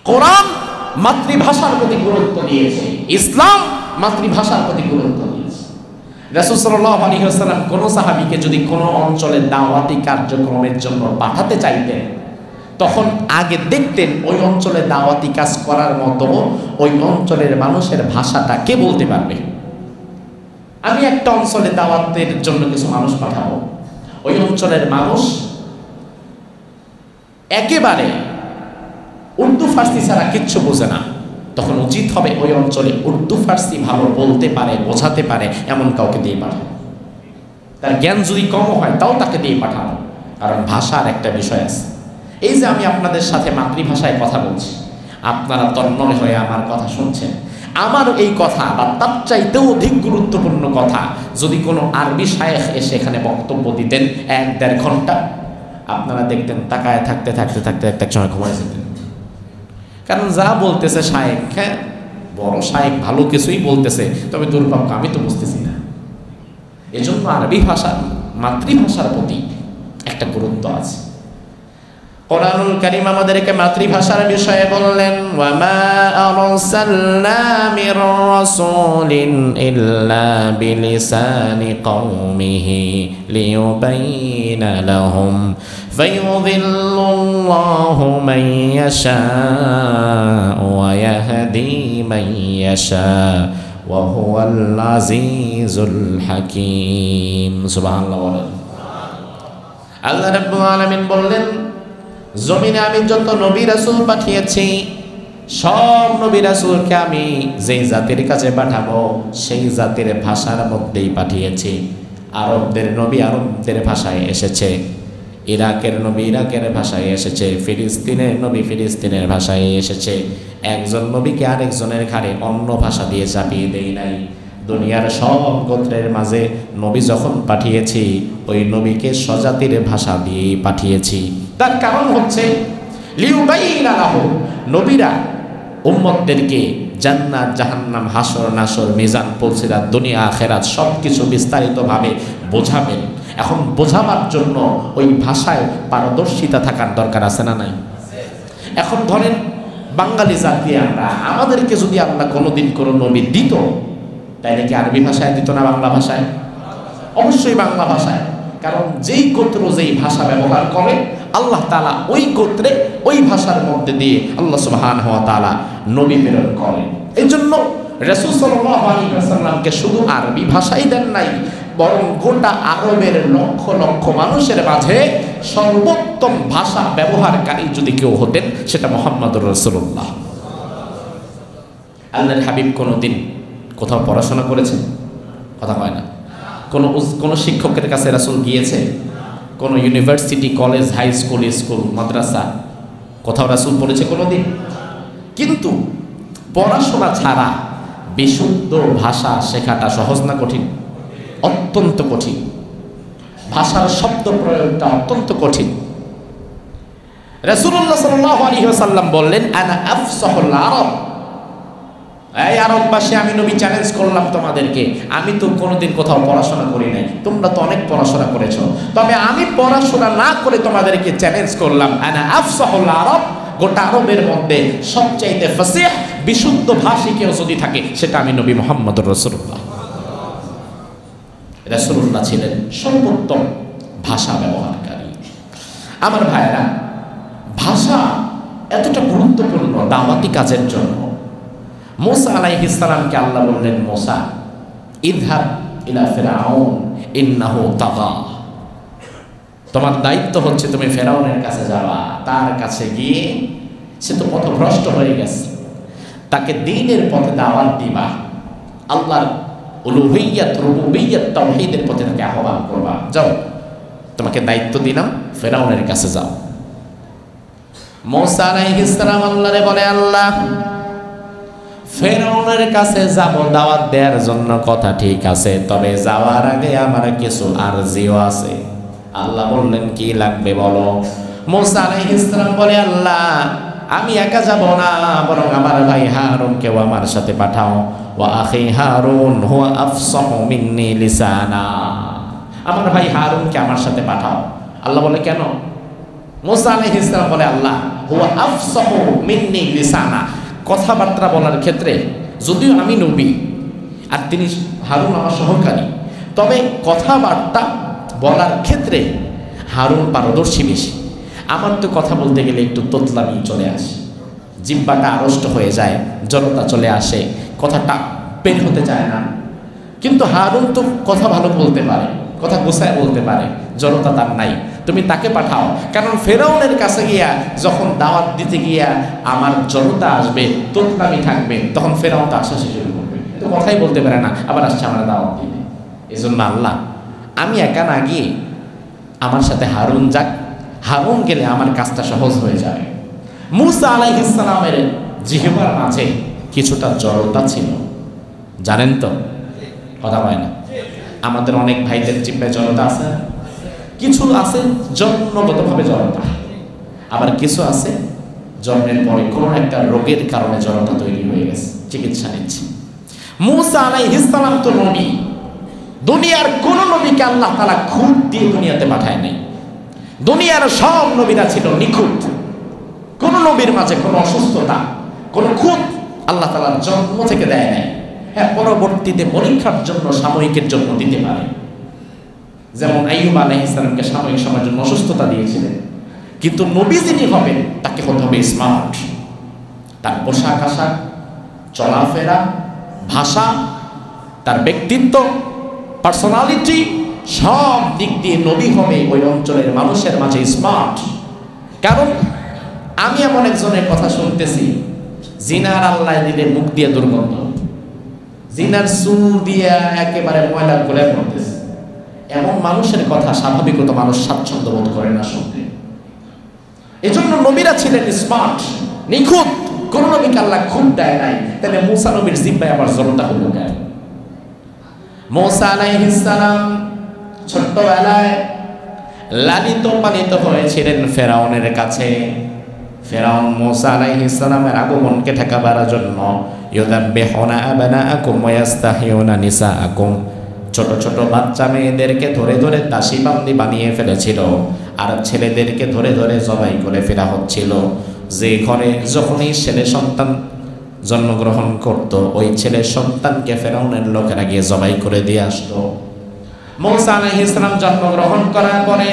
কোরআন মাতৃভাষার প্রতি গুরুত্ব দিয়েছে, ইসলাম মাতৃভাষার প্রতি গুরুত্ব দিয়েছে। রাসূল সাল্লাল্লাহু আলাইহি ওয়াসাল্লাম কোন সাহাবীকে যদি কোনো অঞ্চলে দাওয়াতি কার্যক্রমের জন্য পাঠাতে চাইতেন, তখন আগে দেখতেন ওই অঞ্চলে দাওয়াতি কাজ করার মতো ওই অঞ্চলের মানুষের ভাষাটা কে বলতে পারবে। আমি একটা অঞ্চলে দাওয়াতের জন্য কিছু মানুষ পাঠাবো, ওই অঞ্চলের মানুষ একেবারে উর্দু ফার্সি ছাড়া কিচ্ছু বোঝে না, তখন উচিত হবে ওই অঞ্চলে উর্দু ফার্সি ভালো বলতে পারে, বোঝাতে পারে এমন কাউকে দিয়ে পাঠানো। তার জ্ঞান যদি কম হয় তাও তাকে দিয়ে পাঠানো, কারণ ভাষার একটা বিষয় আছে। এই যে আমি আপনাদের সাথে মাতৃভাষায় কথা বলছি, আপনারা তন্ময় হয়ে আমার কথা শুনছেন, আমার এই কথা বা তার চাইতেও অধিক গুরুত্বপূর্ণ কথা যদি কোনো আরবি শায়েখ এসে এখানে বক্তব্য দিতেন ১-১.৫ ঘন্টা, আপনারা দেখতেন তাকায় থাকতে থাকতে থাকতে এক সময় ঘুমায় যেতেন। কারণ যা বলতেছে শায়েখ, হ্যাঁ বড় শায়েখ, ভালো কিছুই বলতেছে, তবে দুর্ভাগ্য আমি তো বুঝতেছি না। এজন্য আরবি ভাষা মাতৃভাষার প্রতি একটা গুরুত্ব আছে। কোরআনুল কারীম আমাদেরকে মাতৃভাষার বিষয়ে বললেন, ওয়া মা আরসালনা মির রাসূলিন ইল্লা বিলিসানি কওমিহি লিয়ুবাইয়িনা লাহুম ফায়ুযিল্লুল্লাহু মান ইয়াশা'উ ওয়া ইয়াহদি মান ইয়াশা' ওয়া হুয়াল আজিজুল হাকীম। সুবহানাল্লাহ। আল্লাহ রাব্বুল আলামিন বললেন, জমিনে আমি যত নবী রাসূল পাঠিয়েছি, সব নবী রাসূলকে আমি যেই জাতির কাছে পাঠাবো সেই জাতির ভাষার মধ্যেই পাঠিয়েছি। আরবদের নবী আরবদের ভাষায় এসেছে, ইরাকের নবী ইরাকের ভাষায় এসেছে, ফিলিস্তিনের নবী ফিলিস্তিনের ভাষায় এসেছে। একজন নবীকে আরেকজনের ঘাড়ে অন্য ভাষা দিয়ে চাপিয়ে দেই নাই। দুনিয়ার সব গোত্রের মাঝে নবী যখন পাঠিয়েছি, ওই নবীকে স্বজাতির ভাষা দিয়ে পাঠিয়েছি। তার কারণ হচ্ছে লিউবাইয়িনা লাহুম, নবীরা উম্মতদেরকে জান্নাত জাহান্নাম হাসর নাসর মিজান পুলসিরাত দুনিয়া আখিরাত সব কিছু বিস্তারিতভাবে বোঝাবেন। এখন বোঝাবার জন্য ওই ভাষায় পারদর্শিতা থাকার দরকার আছে না নাই? এখন ধরেন বাঙালি জাতি আমরা, আমাদেরকে যদি আল্লাহ কোনোদিন কোনো নবী দিত, তাইলে কি আরবি ভাষায় দিত না বাংলা ভাষায়? অবশ্যই বাংলা ভাষায়। কারণ যেই গোত্র যেই ভাষা ব্যবহার করে আল্লাহ তাআলা ওই গোত্রে ওই ভাষার মধ্যে দিয়ে আল্লাহ সুবহানাহু ওয়া তাআলা নবী প্রেরণ করেন। এই জন্য রাসূল সাল্লাল্লাহু আলাইহি ওয়াসাল্লামকে শুধু আরবি ভাষাই দেন নাই, বরং গোটা আরবের লক্ষ লক্ষ মানুষের মাঝে সর্বোত্তম ভাষা ব্যবহারকারী যদি কেউ হতেন সেটা মুহাম্মদুর রাসূলুল্লাহ। আল্লাহর হাবিব কোনোদিন কোথাও পড়াশোনা করেছেন? কথা হয় না। কোনো শিক্ষকের কাছে রাসূল গিয়েছে? কোনো university, college, high school, school, মাদ্রাসা কোথাও রাসূল পড়েছে কোনোদিন? কিন্তু পড়াশোনা ছাড়া বিশুদ্ধ ভাষা শেখাটা সহজ না কঠিন? অত্যন্ত কঠিন। ভাষার শব্দ প্রয়োগটা অত্যন্ত কঠিন। রাসূলুল্লাহ সাল্লাল্লাহু আলাইহি ওয়াসাল্লাম বললেন, আনা আফসাহুল আরব, এই আরববাসী আমি নবী চ্যালেঞ্জ করলাম তোমাদেরকে, আমি তো কোনোদিন কোথাও পড়াশোনা করি নাই, তোমরা তো অনেক পড়াশোনা করেছো, তবে আমি পড়াশোনা না করে তোমাদেরকে চ্যালেঞ্জ করলাম, আনা আফসাহুল আরব, গোটা আরবের মধ্যে সবচাইতে ফাসিহ বিশুদ্ধ ভাষী কেউ যদি থাকে সেটা আমি নবী মুহাম্মদুর রাসূলুল্লাহ। রাসূলুল্লাহ ছিলেন সর্বোত্তম ভাষা ব্যবহারকারী। আমার ভাইরা, ভাষা এতটা গুরুত্বপূর্ণ দাওয়াতি কাজের জন্য। মুসা আলাইহিস সালামকে আল্লাহ বললেন, মুসা ইযহাব ইলা ফিরআউন ইন্নাহু তাগা। তোমার দায়িত্ব হচ্ছে তুমি ফেরাউনের কাছে যাবা, তার কাছে গিয়ে, সে তো পথভ্রষ্ট হয়ে গেছে, তাকে দ্বীনের পথে দাওয়াত দিবা, আল্লাহর উলুহিয়্যাত রুবুবিয়্যাত তাওহীদের পথে তাকে আহ্বান করবা। যাও, তোমাকে দায়িত্ব দিলাম, ফেরাউনের কাছে যাও। মূসা আলাইহিস সালাম আল্লাহরে বলে, আল্লাহ, ফেরাউনের কাছে যাব দাওয়াত দেওয়ার জন্য, কথা ঠিক আছে, তবে যাওয়ার আগে আমার কিছু আরজিও আছে। আল্লাহ বললেন, কি লাগবে বলো। মূসা আলাইহিস সালাম বলে, আল্লাহ, আমি একা যাব না, বরং আমার ভাই হারুনকেও আমার সাথে পাঠাও। ওয়া আখি হারুন হুয়া আফসাহু মিন্নি লিসানা, আমার ভাই হারুনকে আমার সাথে পাঠাও। আল্লাহ বলে, কেন? মূসা আলাইহিস সালাম বলে, আল্লাহ, হুয়া আফসাহু মিন্নি লিসানা, কথাবার্তা বলার ক্ষেত্রে যদিও আমি নবী আর তিনি হারুন আমার সহকারী, তবে কথাবার্তা বলার ক্ষেত্রে হারুন পারদর্শী বেশি। আমার তো কথা বলতে গেলে একটু তোতলামি চলে আসে, জিহ্বাটা আড়ষ্ট হয়ে যায়, জড়তা চলে আসে, কথাটা বের হতে চায় না। কিন্তু হারুন তো কথা ভালো বলতে পারে, কথা গোছায় বলতে পারে, জড়তা তার নাই। তুমি তাকে পাঠাও, কারণ ফেরাউনের কাছে গিয়া যখন দাওয়াত দিতে গিয়া আমার জড়তা আসবে, তোতলামি থাকবে, তখন ফেরাউন তো আশ্বাস শুরু করবে, তো কথাই বলতে পারে না, আবার আসছে আমার দাওয়াত দিবে। এই জন্য আল্লাহ, আমি একা না গিয়ে আমার সাথে হারুন যাক, হারুন গেলে আমার কাজটা সহজ হয়ে যাবে। মূসা আলাইহিস সালামের জিহ্বার মাঝে কিছুটা জড়তা ছিল, জানেন তো? কথা হয় না? আমাদের অনেক ভাইদের জিহ্বায় জড়তা আছে, কিছু আছে জন্মগতভাবে জড়তা, আবার কিছু আছে জন্মের পরে কোনো একটা রোগের কারণে জড়তা তৈরি হয়ে গেছে, চিকিৎসা নিচ্ছে। মূসা আলাইহিস সালাম তো নবী, দুনিয়ার কোন নবীকে আল্লাহ তাআলা খুঁত দিয়ে দুনিয়াতে পাঠায় নাই। দুনিয়ার সব নবীরা ছিল নিখুঁত, কোন নবীর মাঝে কোনো অসুস্থতা, কোনো খুঁত আল্লাহ তাআলা জন্ম থেকে দেয় নাই। হ্যাঁ, পরবর্তীতে পরীক্ষার জন্য, সাময়িকের জন্য দিতে পারে। যেমন আইয়ুব আলাইহিস সালামকে সাময়িক সময়ের জন্য অসুস্থতা দিয়েছিলেন, কিন্তু নবী যিনি হবেন তাকে হতে হবে স্মার্ট। তার পোশাক আশাক, চলাফেরা, ভাষা, তার ব্যক্তিত্ব, পার্সোনালিটি, সব দিক দিয়ে নবী হবে ওই অঞ্চলের মানুষের মাঝে স্মার্ট। কারণ আমি এমন একজনের কথা শুনতেছি, জিনার আল্লাহ দিলে মুখ দিয়ে দুর্গন্ধ, জিনার চুল দিয়ে একেবারে ময়লা গলে পড়তেছে, এমন মানুষের কথা স্বাভাবিকত মানুষ স্বাচ্ছন্দ্য বোধ করে না শুনতে। এজন্য নবীরা ছিলেন স্মার্ট, নিখুঁত, কোন নবীকে আল্লাহ খুব দেয় নাই। তাহলে মূসা নবীর জিহ্বায় আবার জড়তা হলো কেন? মূসা আলাইহিস সালাম ছোট্টবেলায় লালিত পালিত হয়েছিলেন ফেরাউনের কাছে। ফেরাউন মূসা আলাইহিস সালামের আগমনকে ঠেকাবার জন্য ইউযাব্বিহুনা আবনাআকুম ওয়া ইস্তাহিয়ুনা নিসাআকুম, ছোট ছোট বাচ্চা মেয়েদেরকে ধরে ধরে দাসী বান্দি বানিয়ে ফেলেছিল, আর ছেলেদেরকে ধরে ধরে জবাই করে ফেলা হচ্ছিল। যে ঘরে যখনই ছেলে সন্তান জন্মগ্রহণ করত, ওই ছেলে সন্তানকে ফেরাউনের লোকেরা গিয়ে জবাই করে দিয়ে আসতো। মূসা আলাইহিস সালাম জন্মগ্রহণ করার পরে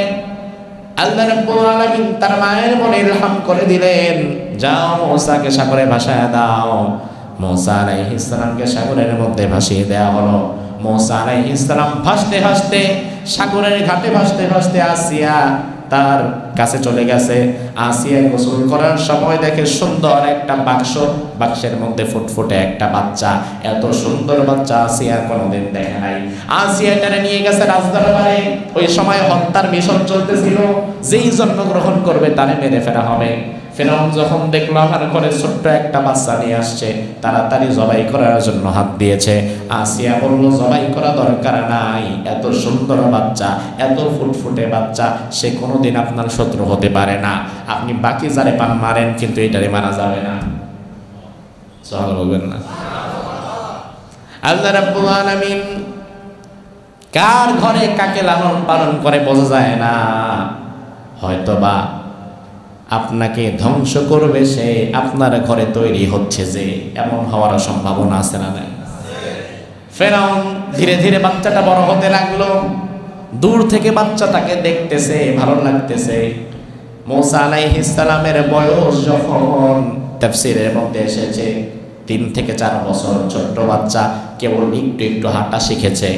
আল্লাহ রাব্বুল আলামিন তার মায়ের মনে ইলহাম করে দিলেন, যাও মূসাকে সাগরে ভাসায় দাও। মূসা আলাইহিস সালামকে সাগরের মধ্যে ভাসিয়ে দেওয়া হলো। মূসা আলাইহিস সালাম ভাসতে ভাসতে সাগরের ঘাটে ভাসতে ভাসতে আসিয়া তার কাছে চলে গেছে। আসিয়া গোসল করার সময় দেখে সুন্দর একটা বাক্স, বাক্সের মধ্যে ফুটফুটে একটা বাচ্চা। এত সুন্দর বাচ্চা আসিয়া কোনোদিন দেখে নাই। আসিয়া এটারে নিয়ে গেছে রাজদরবারে। ওই সময় হত্যার মিশন চলতেছিল, যেই জন্মগ্রহণ করবে তারে মেরে ফেলা হবে। ফেরাউন যখন দেখলো আমার ঘরে ছোট্ট একটা বাচ্চা নিয়ে আসছে, তাড়াতাড়ি জবাই করার জন্য হাত দিয়েছে। আসিয়া বলল, জবাই করা দরকার নাই, এত সুন্দর বাচ্চা, এত ফুটফুটে বাচ্চা, সে কোনোদিন আপনার শত্রু হতে পারে না। আপনি বাকি যারে পান মারেন, কিন্তু এটারে মারা যাবে না। সুবহানাল্লাহ বলবেন না? আল্লাহ রাব্বুল আলামিন কার ঘরে কাকে লালন পালন করে বোঝা যায় না। হয়তোবা আপনাকে ধ্বংস করবে সে, আপনার ঘরে তৈরি হচ্ছে যে, এমন হওয়ার সম্ভাবনা আছে না? নাই? ফেরাউন ধীরে ধীরে বাচ্চাটা বড় হতে লাগলো। দূর থেকে বাচ্চাটাকে দেখতেছে, ভালো লাগতেছে। মূসা আলাইহিস সালামের বয়স যখন তাফসীরের মধ্যে এসেছে 3 থেকে 4 বছর, ছোট্ট বাচ্চা, কেবল একটু একটু হাঁটা শিখেছে।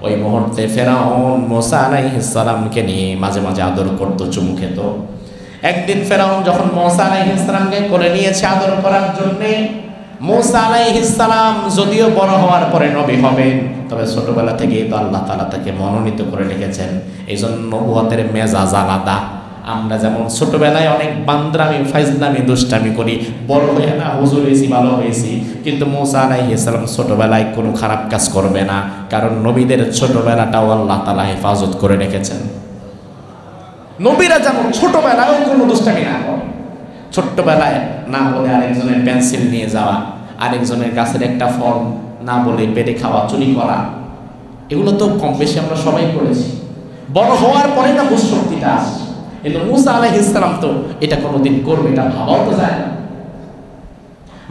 ওই মুহূর্তে ফেরাউন মুসা আলাইহিস সালামকে নিয়ে মাঝে মাঝে আদর করতো, চুমু খেত। একদিন ফেরাউন যখন মুসা আলাইহিস সালামকে কোলে নিয়েছে আদর করার জন্য, মুসা আলাইহিস সালাম যদিও বড় হওয়ার পরে নবী হবেন, তবে ছোটবেলা থেকেই তো আল্লাহ তাআলা তাকে মনোনীত করে রেখেছেন। এই জন্য নবুয়তের মেজাজ আলাদা। আমরা যেমন ছোটবেলায় অনেক বান্দরামি, ফাইজলামি, দুষ্টামি করি, বড় হয়ে না হুজুর হয়েছি, ভালো হয়েছি। কিন্তু মুসা আলাইহিস সালাম ছোটবেলায় কোনো খারাপ কাজ করবে না, কারণ নবীদের ছোটবেলাটাও আল্লাহ তাআলা হেফাজত করে রেখেছেন। নবীরা যেমন ছোটবেলায় কোনো দুষ্টামি না করে, ছোট্টবেলায় না বলে আরেকজনের পেন্সিল নিয়ে যাওয়া, আরেকজনের গাছের একটা ফল না বলে পেটে খাওয়া, চুরি করা, এগুলো তো কম বেশি আমরা সবাই করেছি। বড় হওয়ার পরে না বুঝ শক্তিটা আসে, কিন্তু মুসা আলাইহিস সালাম তো এটা কোনোদিন করবে এটা ভাবাও তো যায় না।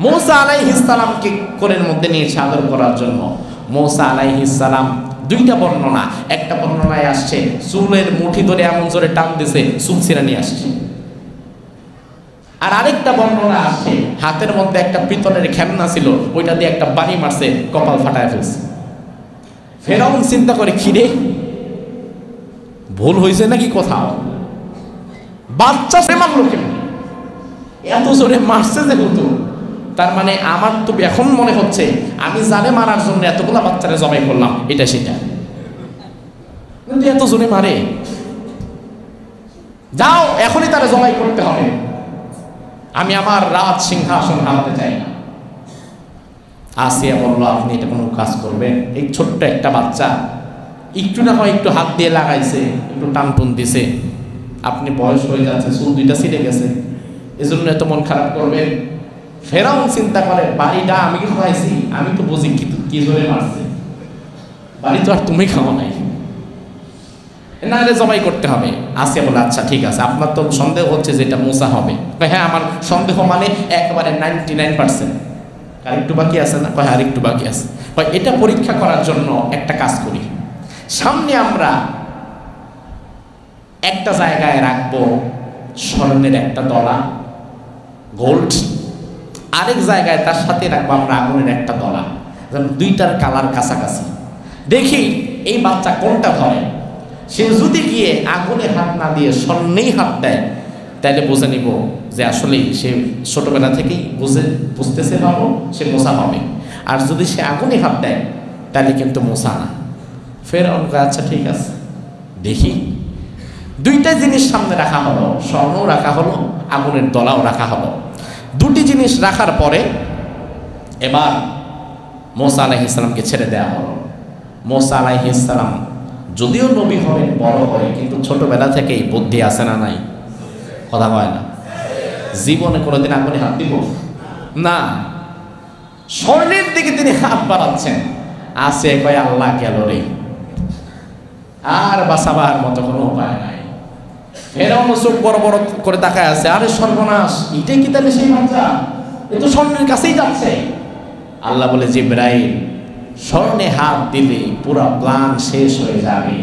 মুসা আলাইহিস সালামকে কোলের মধ্যে নিয়ে আদর করার জন্য মুসা আলাইহিস সালাম দুইটা বর্ণনা, একটা বর্ণনায় আসছে চুলের মুঠি ধরে এমন জোরে টান দিছে চুল ছিঁড়ে নিয়ে আসছে, আর আরেকটা বর্ণনা আসছে হাতের মধ্যে একটা পিতলের খেলনা ছিল, ওইটা দিয়ে একটা বাড়ি মারছে, কপাল ফাটায় ফেলছে। ফেরাউন চিন্তা করে, খিরে ভুল হয়েছে নাকি কোথাও, বাচ্চা সে মারলো কেমন, এত জোরে মারছে যে হতো, তার মানে আমার তো এখন মনে হচ্ছে আমি জানে মারার জন্য এতগুলা বাচ্চারে জবাই করলাম, এটা সেটা, কিন্তু এত জোরে মারে, যাও এখনই তারা জবাই করতে হবে, আমি আমার রাজ সিংহাসন হারাতে চাই না। আসিয়া বলল, আপনি এটা কোনো কাজ করবেন? এই ছোট্ট একটা বাচ্চা একটু না হয় একটু হাত দিয়ে লাগাইছে, একটু টানটুন দিছে, আপনি বয়স হয়ে যাচ্ছে, চুল দুইটা ছিঁড়ে গেছে, এজন্য এত মন খারাপ করবেন? ফেরাউন চিন্তা করে, বাড়িটা আমি কি খাইছি, আমি তো বুঝি কি জোরে মারছে, বাড়ি তো আর তুমি খাওয়া নাই, না রে জবাই করতে হবে। আসিয়া বলে, আচ্ছা ঠিক আছে, আপনার তো সন্দেহ হচ্ছে যে এটা মুসা হবে। হ্যাঁ, আমার সন্দেহ মানে একেবারে 99%। আর একটু বাকি আছে না? আর একটু বাকি আছে। এটা পরীক্ষা করার জন্য একটা কাজ করি, সামনে আমরা একটা জায়গায় রাখবো স্বর্ণের একটা দলা, গোল্ড, আরেক জায়গায় তার সাথে রাখবো আমরা আগুনের একটা দলা, যেন দুইটার কালার কাছাকাছি, দেখি এই বাচ্চা কোনটা ধরে। সে যদি গিয়ে আগুনে হাত না দিয়ে স্বর্ণেই হাত দেয়, তাহলে বুঝে নিব যে আসলেই সে ছোটবেলা থেকেই বুঝতেছে ভালো, সে মোসা হবে। আর যদি সে আগুনে হাত দেয় তাহলে কিন্তু মোসা না। ফেরাউন কয়, আচ্ছা ঠিক আছে, দেখি। দুইটা জিনিস সামনে রাখা হলো, স্বর্ণও রাখা হলো, আগুনের দলাও রাখা হলো। দুটি জিনিস রাখার পরে এবার মুসা আলাইহিস সালামকে ছেড়ে দেওয়া হলো। মুসা আলাইহিস সালাম যদিও নবী হবেন বড় হয়, কিন্তু ছোটবেলা থেকেই বুদ্ধি আছে না নাই? কথা হয় না? জীবনে কোনোদিন আগুনে হাত দিব না, স্বর্ণের দিকে তিনি হাত বাড়াচ্ছেন। আসে কয়, আল্লাহ গেল রে, আর বাঁচাবার মতো কোনো উপায় নাই। ফেরাউন চোখ বড় বড় করে তাকায় আছে, আরে সর্বনাশ, এটাই কি তাহলে সেই বাচ্চা? এ তো স্বর্ণের কাছেই যাচ্ছে। আল্লাহ বলে, জিবরাইল, স্বর্ণে হাত দিলে পুরো প্ল্যান শেষ হয়ে যাবে,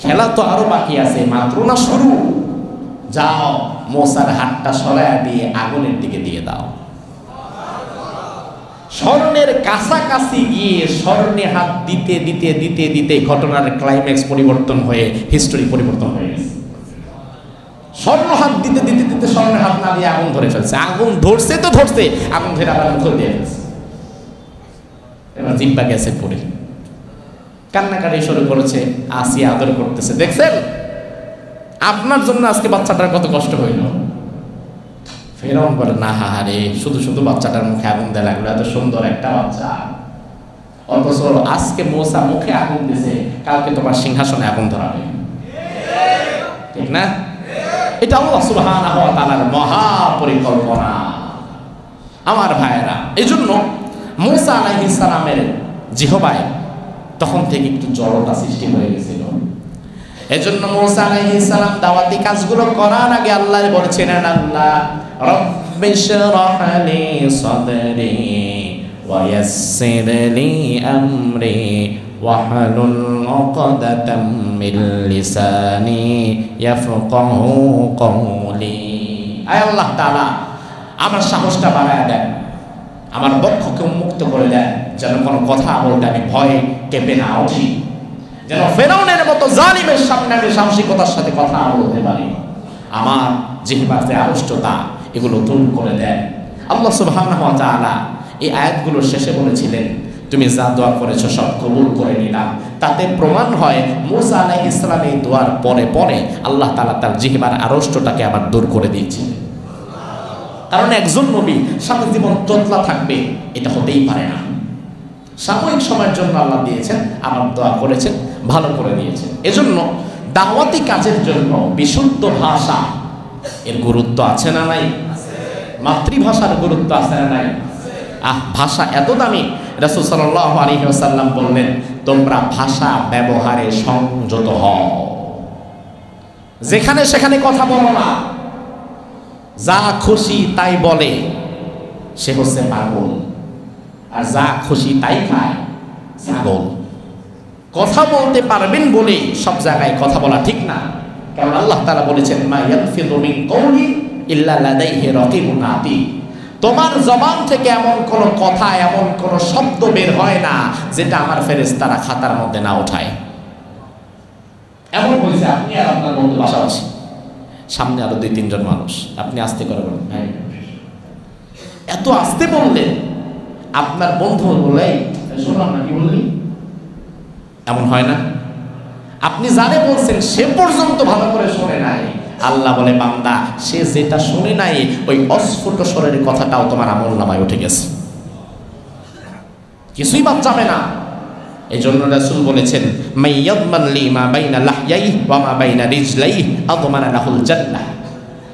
খেলা তো আরো বাকি আছে, মাত্র না শুরু। যাও, মুসার হাতটা সরায়া দিয়ে আগুনের দিকে দিয়ে দাও। স্বর্ণের কাছাকাছি গিয়ে স্বর্ণে হাত দিতে দিতে দিতে দিতে ঘটনার ক্লাইম্যাক্স পরিবর্তন হয়ে হিস্টোরি পরিবর্তন হয়ে গেছে। স্বর্ণ হাত দিতে দিতে দিতে স্বর্ণের হাত না দিয়ে আগুন ধরে ফেলছে। আগুন ধরছে তো ধরছে, আগুন ধরে আবার মুখ দিয়ে ফেলছে। এবার জিব্বা গেছে পড়ে, কান্নাকাটি শুরু করেছে। আসিয়া আদর করতেছে, দেখছেন আপনার জন্য আজকে বাচ্চাটার কত কষ্ট হইল। ফেরাউন বলে, না হাহারে, শুধু শুধু বাচ্চাটার মুখে আগুন দেয়া লাগলো, এত সুন্দর একটা বাচ্চা, অথচ আজকে মুসা মুখে আগুন দিছে, কালকে তোমার সিংহাসনে আগুন ধরাবে, ঠিক না? এটা আল্লাহ সুবহানাহু ওয়া তাআলার মহা পরিকল্পনা। আমার ভাইয়েরা, এই জন্য মুসা আলাইহিস সালামের জিহবায় তখন থেকে একটু জড়তা সৃষ্টি হয়ে গেছিল। এজন্য মুসা আলাইহিস সালাম দাওয়াতি কাজগুলো করার আগে আল্লাহ বলেছেন, আল্লাহ রব্বিশরাহ লি সাদরি ওয়া ইয়াসসির লি আমরি ওয়াহলুল উকদাতাম মিন লিসানি ইয়াফকাহু কওলি। আয় আল্লাহ তাআলা, আমার সাহসটা বাড়ায় দেন, আমার বক্ষকে উন্মুক্ত করে দেন, যেন কোনো কথা বলতে আমি ভয়ে কেঁপে না উঠি। যেন ফেরাউনের মতো জালিমের সামনে আমি সাহসিকতার সাথে কথা বলতে পারি। আমার জিহ্বার যে আড়ষ্টতা এগুলো দূর করে দেন। আল্লাহ সুবহানাহু ওয়া তাআলা এই আয়াতগুলোর শেষে বলেছিলেন, তুমি যা দোয়া করেছো সব কবুল করে নিলাম। তাতে প্রমাণ হয় মুসা আলাইহিস সালাম এই দোয়ার পরে পরে আল্লাহ তাআলা তার জিহ্বার আড়ষ্টতাকে আবার দূর করে দিয়েছিলেন। কারণ একজন নবী সারা জীবন তোতলা থাকবে এটা হতেই পারে না। সাময়িক সময়ের জন্য আল্লাহ দিয়েছেন, আবার দোয়া করেছেন, ভালো করে দিয়েছেন। এজন্য দাওয়াতি কাজের জন্য বিশুদ্ধ ভাষা এর গুরুত্ব আছে না নাই? মাতৃভাষার গুরুত্ব আছে না নাই? ভাষা এত দামি, রাসূল সাল্লাল্লাহু আলাইহি ওয়াসাল্লাম বললেন, তোমরা ভাষা ব্যবহারে সংযত হও, যেখানে সেখানে কথা বলো না। যা খুশি তাই বলে সে হচ্ছে পাগল, আর যা খুশি তাই খায় ছাগল। কথা বলতে পারবেন বলে সব জায়গায় কথা বলা ঠিক না। কারণ আল্লাহ তাআলা বলেছেন, মা ইয়ালফিযু মিন কাওলিন ইল্লা লাদাইহি রাকিবুন আতীদ। তোমার জবান থেকে এমন কোন কথা, এমন কোন শব্দ বের হয় না যেটা আমার ফেরেশতারা খাতার মধ্যে না ওঠায়। এমন বলছে, আপনি আর আপনার বন্ধু পাশাপাশি, সামনে আরো 2-3 জন মানুষ, আপনি আস্তে করে বলুন, ভাই এত আস্তে বললেন, আপনার বন্ধু বলে শুনলাম না কি বললি, এমন হয় না? আপনি জানে বলছেন সে পর্যন্ত ভালো করে শোনে নাই। আল্লাহ বলে, বান্দা সে যেটা শুনে নাই ওই অস্ফুট স্বরের কথাটাও তোমার আমলনামায় উঠে গেছে, কিছুই বাদ যাবে না। এই জন্য রাসূল বলেছেন, মাইয়াদমান লি মা বাইনা লাহইয়াই ওয়া মা বাইনা রিজলাই আদমানা লাহুল জান্নাহ।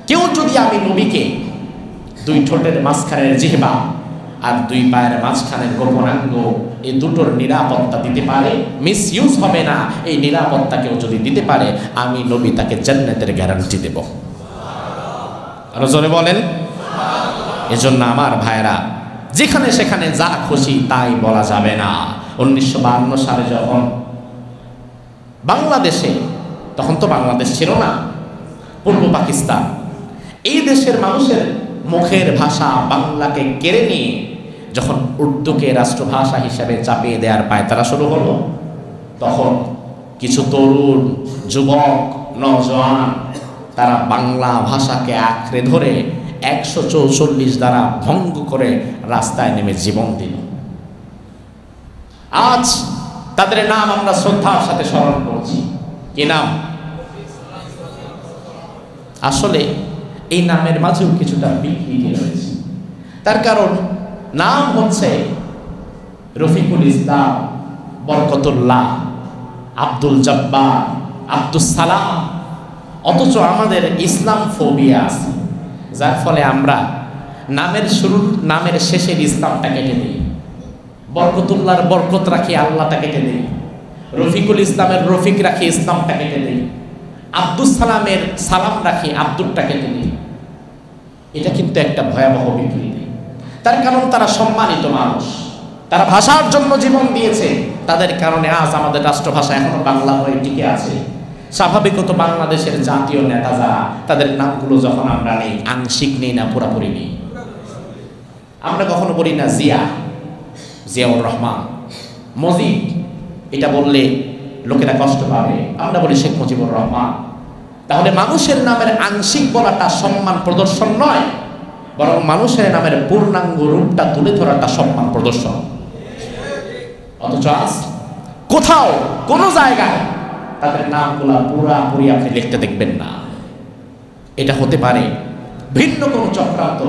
কেউ যদি আমি নবীকে 2 ঠোঁটের মাঝখানের জিহ্বা আর 2 পায়ের মাঝখানের গোপনাঙ্গ এই দুটোর নিরাপত্তা দিতে পারে, মিস ইউজ হবে না, এই নিরাপত্তা কেউ যদি দিতে পারে, আমি নবী তাকে জান্নাতের গ্যারান্টি দেব। আরো জোরে বলেন। এজন্য আমার ভাইরা, যেখানে সেখানে যা খুশি তাই বলা যাবে না। 1952 সালে যখন বাংলাদেশে, তখন তো বাংলাদেশ ছিল না, পূর্ব পাকিস্তান, এই দেশের মানুষের মুখের ভাষা বাংলাকে কেড়ে নিয়ে যখন উর্দুকে রাষ্ট্রভাষা হিসাবে চাপিয়ে দেওয়ার পায়তারা শুরু হলো, তখন কিছু তরুণ যুবক নওজোয়ান তারা বাংলা ভাষাকে আঁকড়ে ধরে 144 ধারা ভঙ্গ করে রাস্তায় নেমে জীবন দিল। আজ তাদের নাম আমরা শ্রদ্ধার সাথে স্মরণ করছি। কি নাম? আসলে এই নামের মাঝেও কিছুটা বিকৃতি রয়েছে। তার কারণ নাম হচ্ছে রফিকুল ইসলাম, বরকতুল্লাহ, আব্দুল জব্বার, আব্দুস সালাম, অথচ আমাদের ইসলাম ফোবিয়া আছে, যার ফলে আমরা নামের শুরু নামের শেষের ইসলামটা কেটে দিই। বরকতুল্লাহর বরকত রাখি, আল্লাহটা কেটে দিই। রফিকুল ইসলামের রফিক রাখি, ইসলামটা কেটে দিই। আব্দুস সালামের সালাম রাখি, আব্দুরটা কেটে দিই। এটা কিন্তু একটা ভয়াবহ বিকৃতি। তার কারণ তারা সম্মানিত মানুষ, তারা ভাষার জন্য জীবন দিয়েছে, তাদের কারণে আজ আমাদের রাষ্ট্রভাষা এখনো বাংলা হয়ে টিকে আছে। স্বাভাবিকত বাংলাদেশের জাতীয় নেতা যারা, তাদের নামগুলো যখন আমরা নেই, আংশিক নেই না পুরাপুরি নেই। আমরা কখনো বলি না জিয়াউর রহমান, মজিদ, এটা বললে লোকেরা কষ্ট পাবে, আমরা বলি শেখ মুজিবুর রহমান। তাহলে মানুষের নামের আংশিক বলাটা সম্মান প্রদর্শন নয়, বরং মানুষের নামের পূর্ণাঙ্গ রূপটা তুলে ধরাটা সম্মান প্রদর্শন। অথচ আজ কোথাও কোনো জায়গায় তাদের নামগুলা পুরাপুরি আপনি লিখতে দেখবেন না। এটা হতে পারে ভিন্ন কোনো চক্রান্ত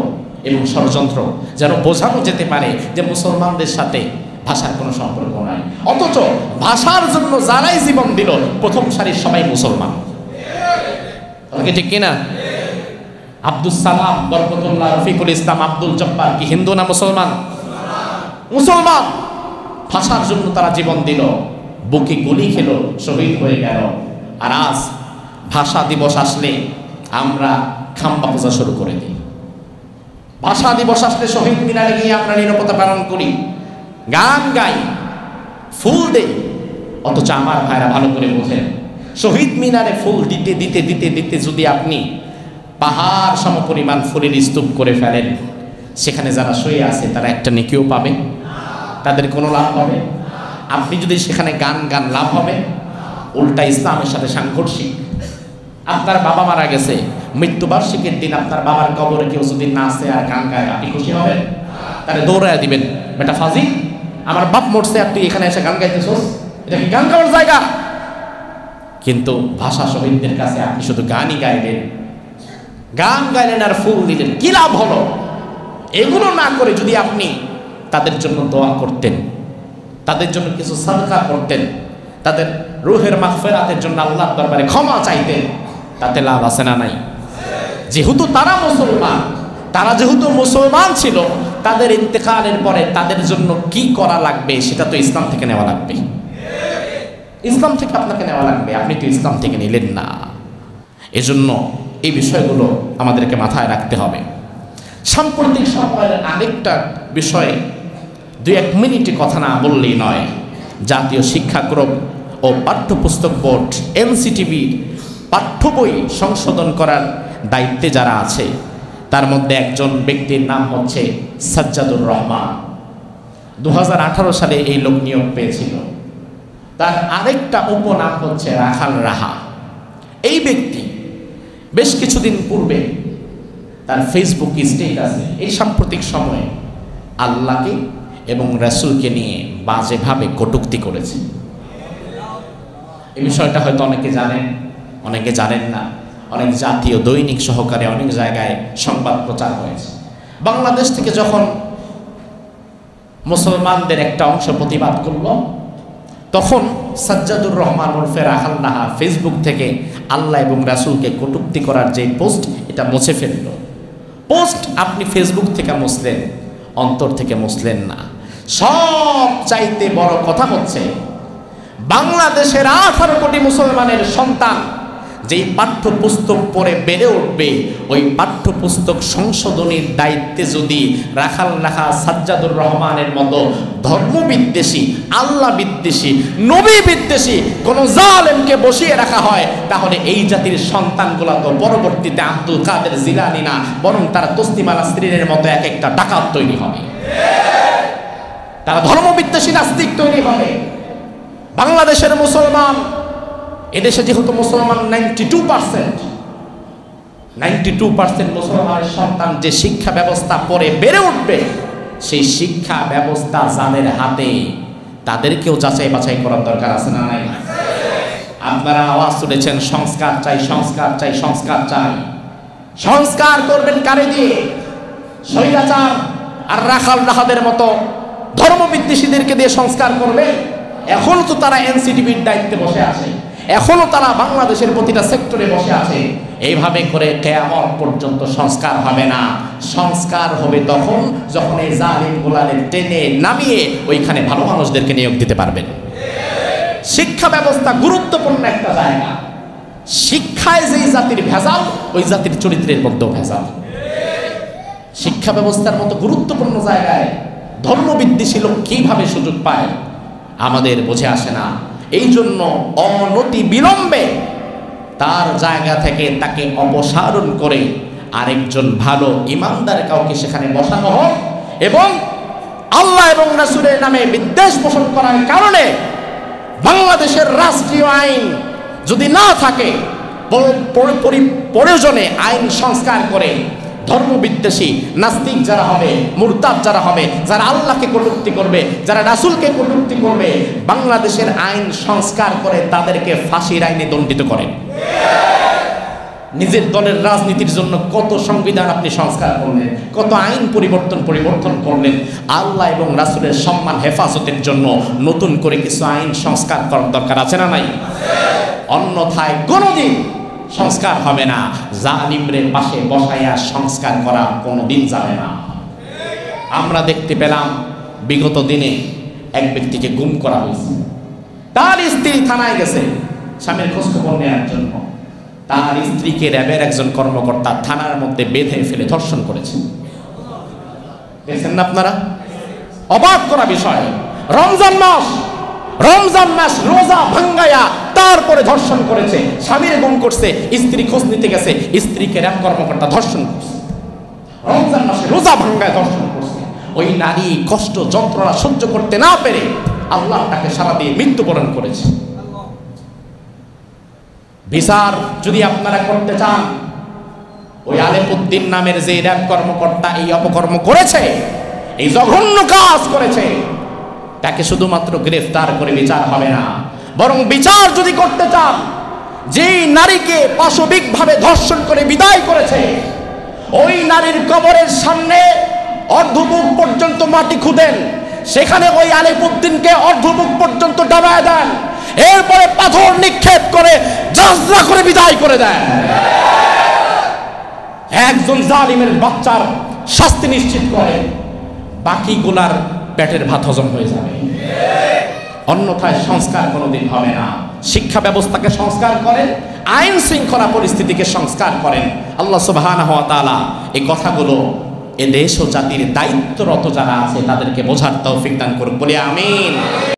এবং ষড়যন্ত্র, যেন বোঝানো যেতে পারে যে মুসলমানদের সাথে ভাষার কোনো সম্পর্ক নাই। অথচ ভাষার জন্য যারাই জীবন দিল, প্রথম সারির সবাই মুসলমান। ঠিক কিনা? আব্দুস সালাম, বরকতুল্লাহ, রফিকুল ইসলাম, আব্দুল জব্বার কি হিন্দু না মুসলমান? মুসলমান। ভাষার জন্য তারা জীবন দিল, বুকে গুলি খেলো, শহীদ হয়ে গেল। আর আজ ভাষা দিবস আসলে আমরা খাম্বা পূজা শুরু করে দিই। ভাষা দিবস আসলে শহীদ মিনারে গিয়ে আমরা নিরাপত্তা পালন করি, গান গাই, ফুল দেই। অথচ আমার ভাইরা ভালো করে বোঝেন, শহীদ মিনারে ফুল দিতে দিতে দিতে দিতে যদি আপনি পাহাড় সমপরিমাণ ফুলের স্তূপ করে ফেলেন, সেখানে যারা শুয়ে আছে তারা একটা নেকিও পাবে? তাদের কোনো লাভ হবে? আপনি যদি সেখানে গান গান লাভ হবে? উল্টা ইসলামের সাথে সাংঘর্ষিক। আপনার বাবা মারা গেছে, মৃত্যুবার্ষিকীর দিন আপনার বাবার কবরে কেউ যদি নাচে আর গান গায়, আপনি খুশি হবেন? তাহলে দৌড়ায় দিবেন, বেটা ফাজি, আমার বাপ মরছে আর তুই এখানে এসে গান গাইতেছস, এটা কি গান গাওয়ার জায়গা? কিন্তু ভাষা শহীদদের কাছে আপনি শুধু গানই গাইলেন, গান গাইলেন আর ফুল দিলেন, কি লাভ হলো? এগুলো না করে যদি আপনি তাদের জন্য দোয়া করতেন, তাদের জন্য কিছু সাদকা করতেন, তাদের রুহের মাগফিরাতের জন্য আল্লাহর দরবারে ক্ষমা চাইতেন, তাতে লাভ আছে না নাই? যেহেতু তারা মুসলমান, তারা যেহেতু মুসলমান ছিল, তাদের ইন্তেকালের পরে তাদের জন্য কি করা লাগবে সেটা তো ইসলাম থেকে নেওয়া লাগবে। ইসলাম থেকে আপনাকে নেওয়া লাগবে, আপনি তো ইসলাম থেকে নিলেন না। এজন্য এই বিষয়গুলো আমাদেরকে মাথায় রাখতে হবে। সাম্প্রতিক সময়ের আরেকটা বিষয়ে 2-1 মিনিটে কথা না বললেই নয়। জাতীয় শিক্ষাক্রম ও পাঠ্যপুস্তক বোর্ড এনসিটিভি পাঠ্য বই সংশোধন করার দায়িত্বে যারা আছে, তার মধ্যে একজন ব্যক্তির নাম হচ্ছে সাজ্জাদুর রহমান। 2018 সালে এই লোক নিয়োগ পেয়েছিল। তার আরেকটা উপনাম হচ্ছে রাখাল রাহা। এই ব্যক্তি বেশ কিছুদিন পূর্বে তার ফেসবুক স্ট্যাটাসে এই সাম্প্রতিক সময়ে আল্লাহকে এবং রাসূলকে নিয়ে বাজেভাবে কটূক্তি করেছে। এই বিষয়টা হয়তো অনেকে জানেন, অনেকে জানেন না। অনেক জাতীয় দৈনিক সহকারে অনেক জায়গায় সংবাদ প্রচার হয়েছে। বাংলাদেশ থেকে যখন মুসলমানদের একটা অংশ প্রতিবাদ করল, তখন সাজ্জাদুর রহমান ওরফে রাখাল রাহা ফেসবুক থেকে আল্লাহ এবং রাসূলকে কটূক্তি করার যে পোস্ট, এটা মুছে ফেলল। পোস্ট আপনি ফেসবুক থেকে মুছলেন, অন্তর থেকে মুছলেন না। সব চাইতে বড় কথা হচ্ছে, বাংলাদেশের 18 কোটি মুসলমানের সন্তান যেই পাঠ্যপুস্তক পড়ে বেড়ে উঠবে, ওই পাঠ্যপুস্তক সংশোধনীর দায়িত্বে যদি রাখাল রাহা সাজ্জাদুর রহমানের মতো ধর্মবিদ্বেষী, আল্লাহ বিদ্বেষী, নবী বিদ্বেষী কোন জালেমকে বসিয়ে রাখা হয়, তাহলে এই জাতির সন্তানগুলো তো পরবর্তীতে আব্দুল কাদের জিলানী না, বরং তারা তসলিমা নাসরিনের মতো এক একটা ডাকাত তৈরি হবে। তারা ধর্মবিদ্বেষী নাস্তিক তৈরি হবে। বাংলাদেশের মুসলমান, এদেশে যেহেতু মুসলমান 92% মুসলমানের সন্তান যে শিক্ষা ব্যবস্থা পরে বেড়ে উঠবে, সেই শিক্ষা ব্যবস্থা যাদের হাতে, তাদেরকেও যাচাই বাছাই করার দরকার আছে না নাই? আপনারা আওয়াজ তুলেছেন, সংস্কার চাই, সংস্কার চাই, সংস্কার চাই। সংস্কার করবেন কারে দিয়ে? স্বৈরাচার আর রাখাল রাহাদের মতো ধর্মবিদ্বেষীদেরকে দিয়ে সংস্কার করবে? এখনো তো তারা এনসিটিভির দায়িত্বে বসে আছে, এখনো তারা বাংলাদেশের প্রতিটা সেক্টরে বসে আছে। এইভাবে করে কিয়ামত পর্যন্ত সংস্কার হবে না। সংস্কার হবে তখন যখন এই জালিম গোলাদের টেনে নামিয়ে ওইখানে ভালো মানুষদেরকে নিয়োগ দিতে পারবেন। শিক্ষা ব্যবস্থা গুরুত্বপূর্ণ একটা জায়গা। শিক্ষায় যেই জাতির ভেজাল, ওই জাতির চরিত্রের মধ্যেও ভেজাল। শিক্ষা ব্যবস্থার মতো গুরুত্বপূর্ণ জায়গায় ধর্মবিদ্বেষী লোক কিভাবে সুযোগ পায় আমাদের বুঝে আসে না। এই জন্য অনতি বিলম্বে তার জায়গা থেকে তাকে অপসারণ করে আরেকজন ভালো ইমানদার কাউকে সেখানে বসানো হোক, এবং আল্লাহ এবং রাসূলের নামে বিদ্বেষ পোষণ করার কারণে বাংলাদেশের রাষ্ট্রীয় আইন যদি না থাকে, প্রয়োজনে আইন সংস্কার করে ধর্মবিদ্বেষী নাস্তিক যারা হবে, মুরতাদ যারা হবে, যারা আল্লাহকে কটূক্তি করবে, যারা রাসূলকে কটূক্তি করবে, বাংলাদেশের আইন সংস্কার করে তাদেরকে ফাঁসির আইনে দণ্ডিত করেন। নিজের দলের রাজনীতির জন্য কত সংবিধান আপনি সংস্কার করলেন, কত আইন পরিবর্তন করলেন। আল্লাহ এবং রাসূলের সম্মান হেফাজতের জন্য নতুন করে কিছু আইন সংস্কার করার দরকার আছে না নাই? অন্যথায় কোনোদিন সংস্কার হবে না। জালিমরে পাশে বসাইয়া সংস্কার করা কোনোদিন যাবে না। আমরা দেখতে পেলাম বিগত দিনে এক ব্যক্তিকে গুম করা হয়েছে। তার স্ত্রী থানায় গেছে স্বামীর খোঁজখবর নেওয়ার জন্য। তার স্ত্রীকে র্যাবের একজন কর্মকর্তা থানার মধ্যে বেঁধে ফেলে ধর্ষণ করেছে। দেখছেন না আপনারা? অবাক করা বিষয়। রমজান মাস রোজা ভাঙ্গায়া তারপরে ধর্ষণ করেছে, স্বামীর গুম করছে, স্ত্রী খোঁজ নিতে গেছে, স্ত্রীকে র্যাব কর্মকর্তা ধর্ষণ করছে। রমজান মাসে রোজা ভাঙ্গায় ধর্ষণ করছে। ওই নারী কষ্ট যন্ত্রণা সহ্য করতে না পেরে আল্লাহ তাকে সারা দিয়ে মৃত্যুবরণ করেছে। বিচার যদি আপনারা করতে চান, ওই আলেপুদ্দিন নামের যে র্যাব কর্মকর্তা এই অপকর্ম করেছে, এই জঘন্য কাজ করেছে, তাকে শুধুমাত্র গ্রেফতার করে বিচার হবে না, বরং বিচার যদি করতে চান, যেই নারীকে পাশবিকভাবে ধর্ষণ করে বিদায় করেছে, ওই নারীর কবরের সামনে অর্ধবুক পর্যন্ত মাটি খুঁদেন, সেখানে ওই আলেপুদ্দিনকে অর্ধবুক পর্যন্ত ডাবায় দেন, এরপরে পাথর নিক্ষেপ করে জাজরা করে বিদায় করে দেন। একজন জালিমের বাচ্চার শাস্তি নিশ্চিত করে, বাকিগুলার পেটের ভাত হজম হয়ে যাবে, অন্যথায় সংস্কার কোনোদিন হবে না। শিক্ষা ব্যবস্থাকে সংস্কার করেন, আইন শৃঙ্খলা পরিস্থিতিকে সংস্কার করেন। আল্লাহ সুবহানাহু ওয়া তাআলা এই কথাগুলো এ দেশ ও জাতির দায়িত্বরত যারা আছে তাদেরকে বোঝার তৌফিক দান করুন, বলি আমিন।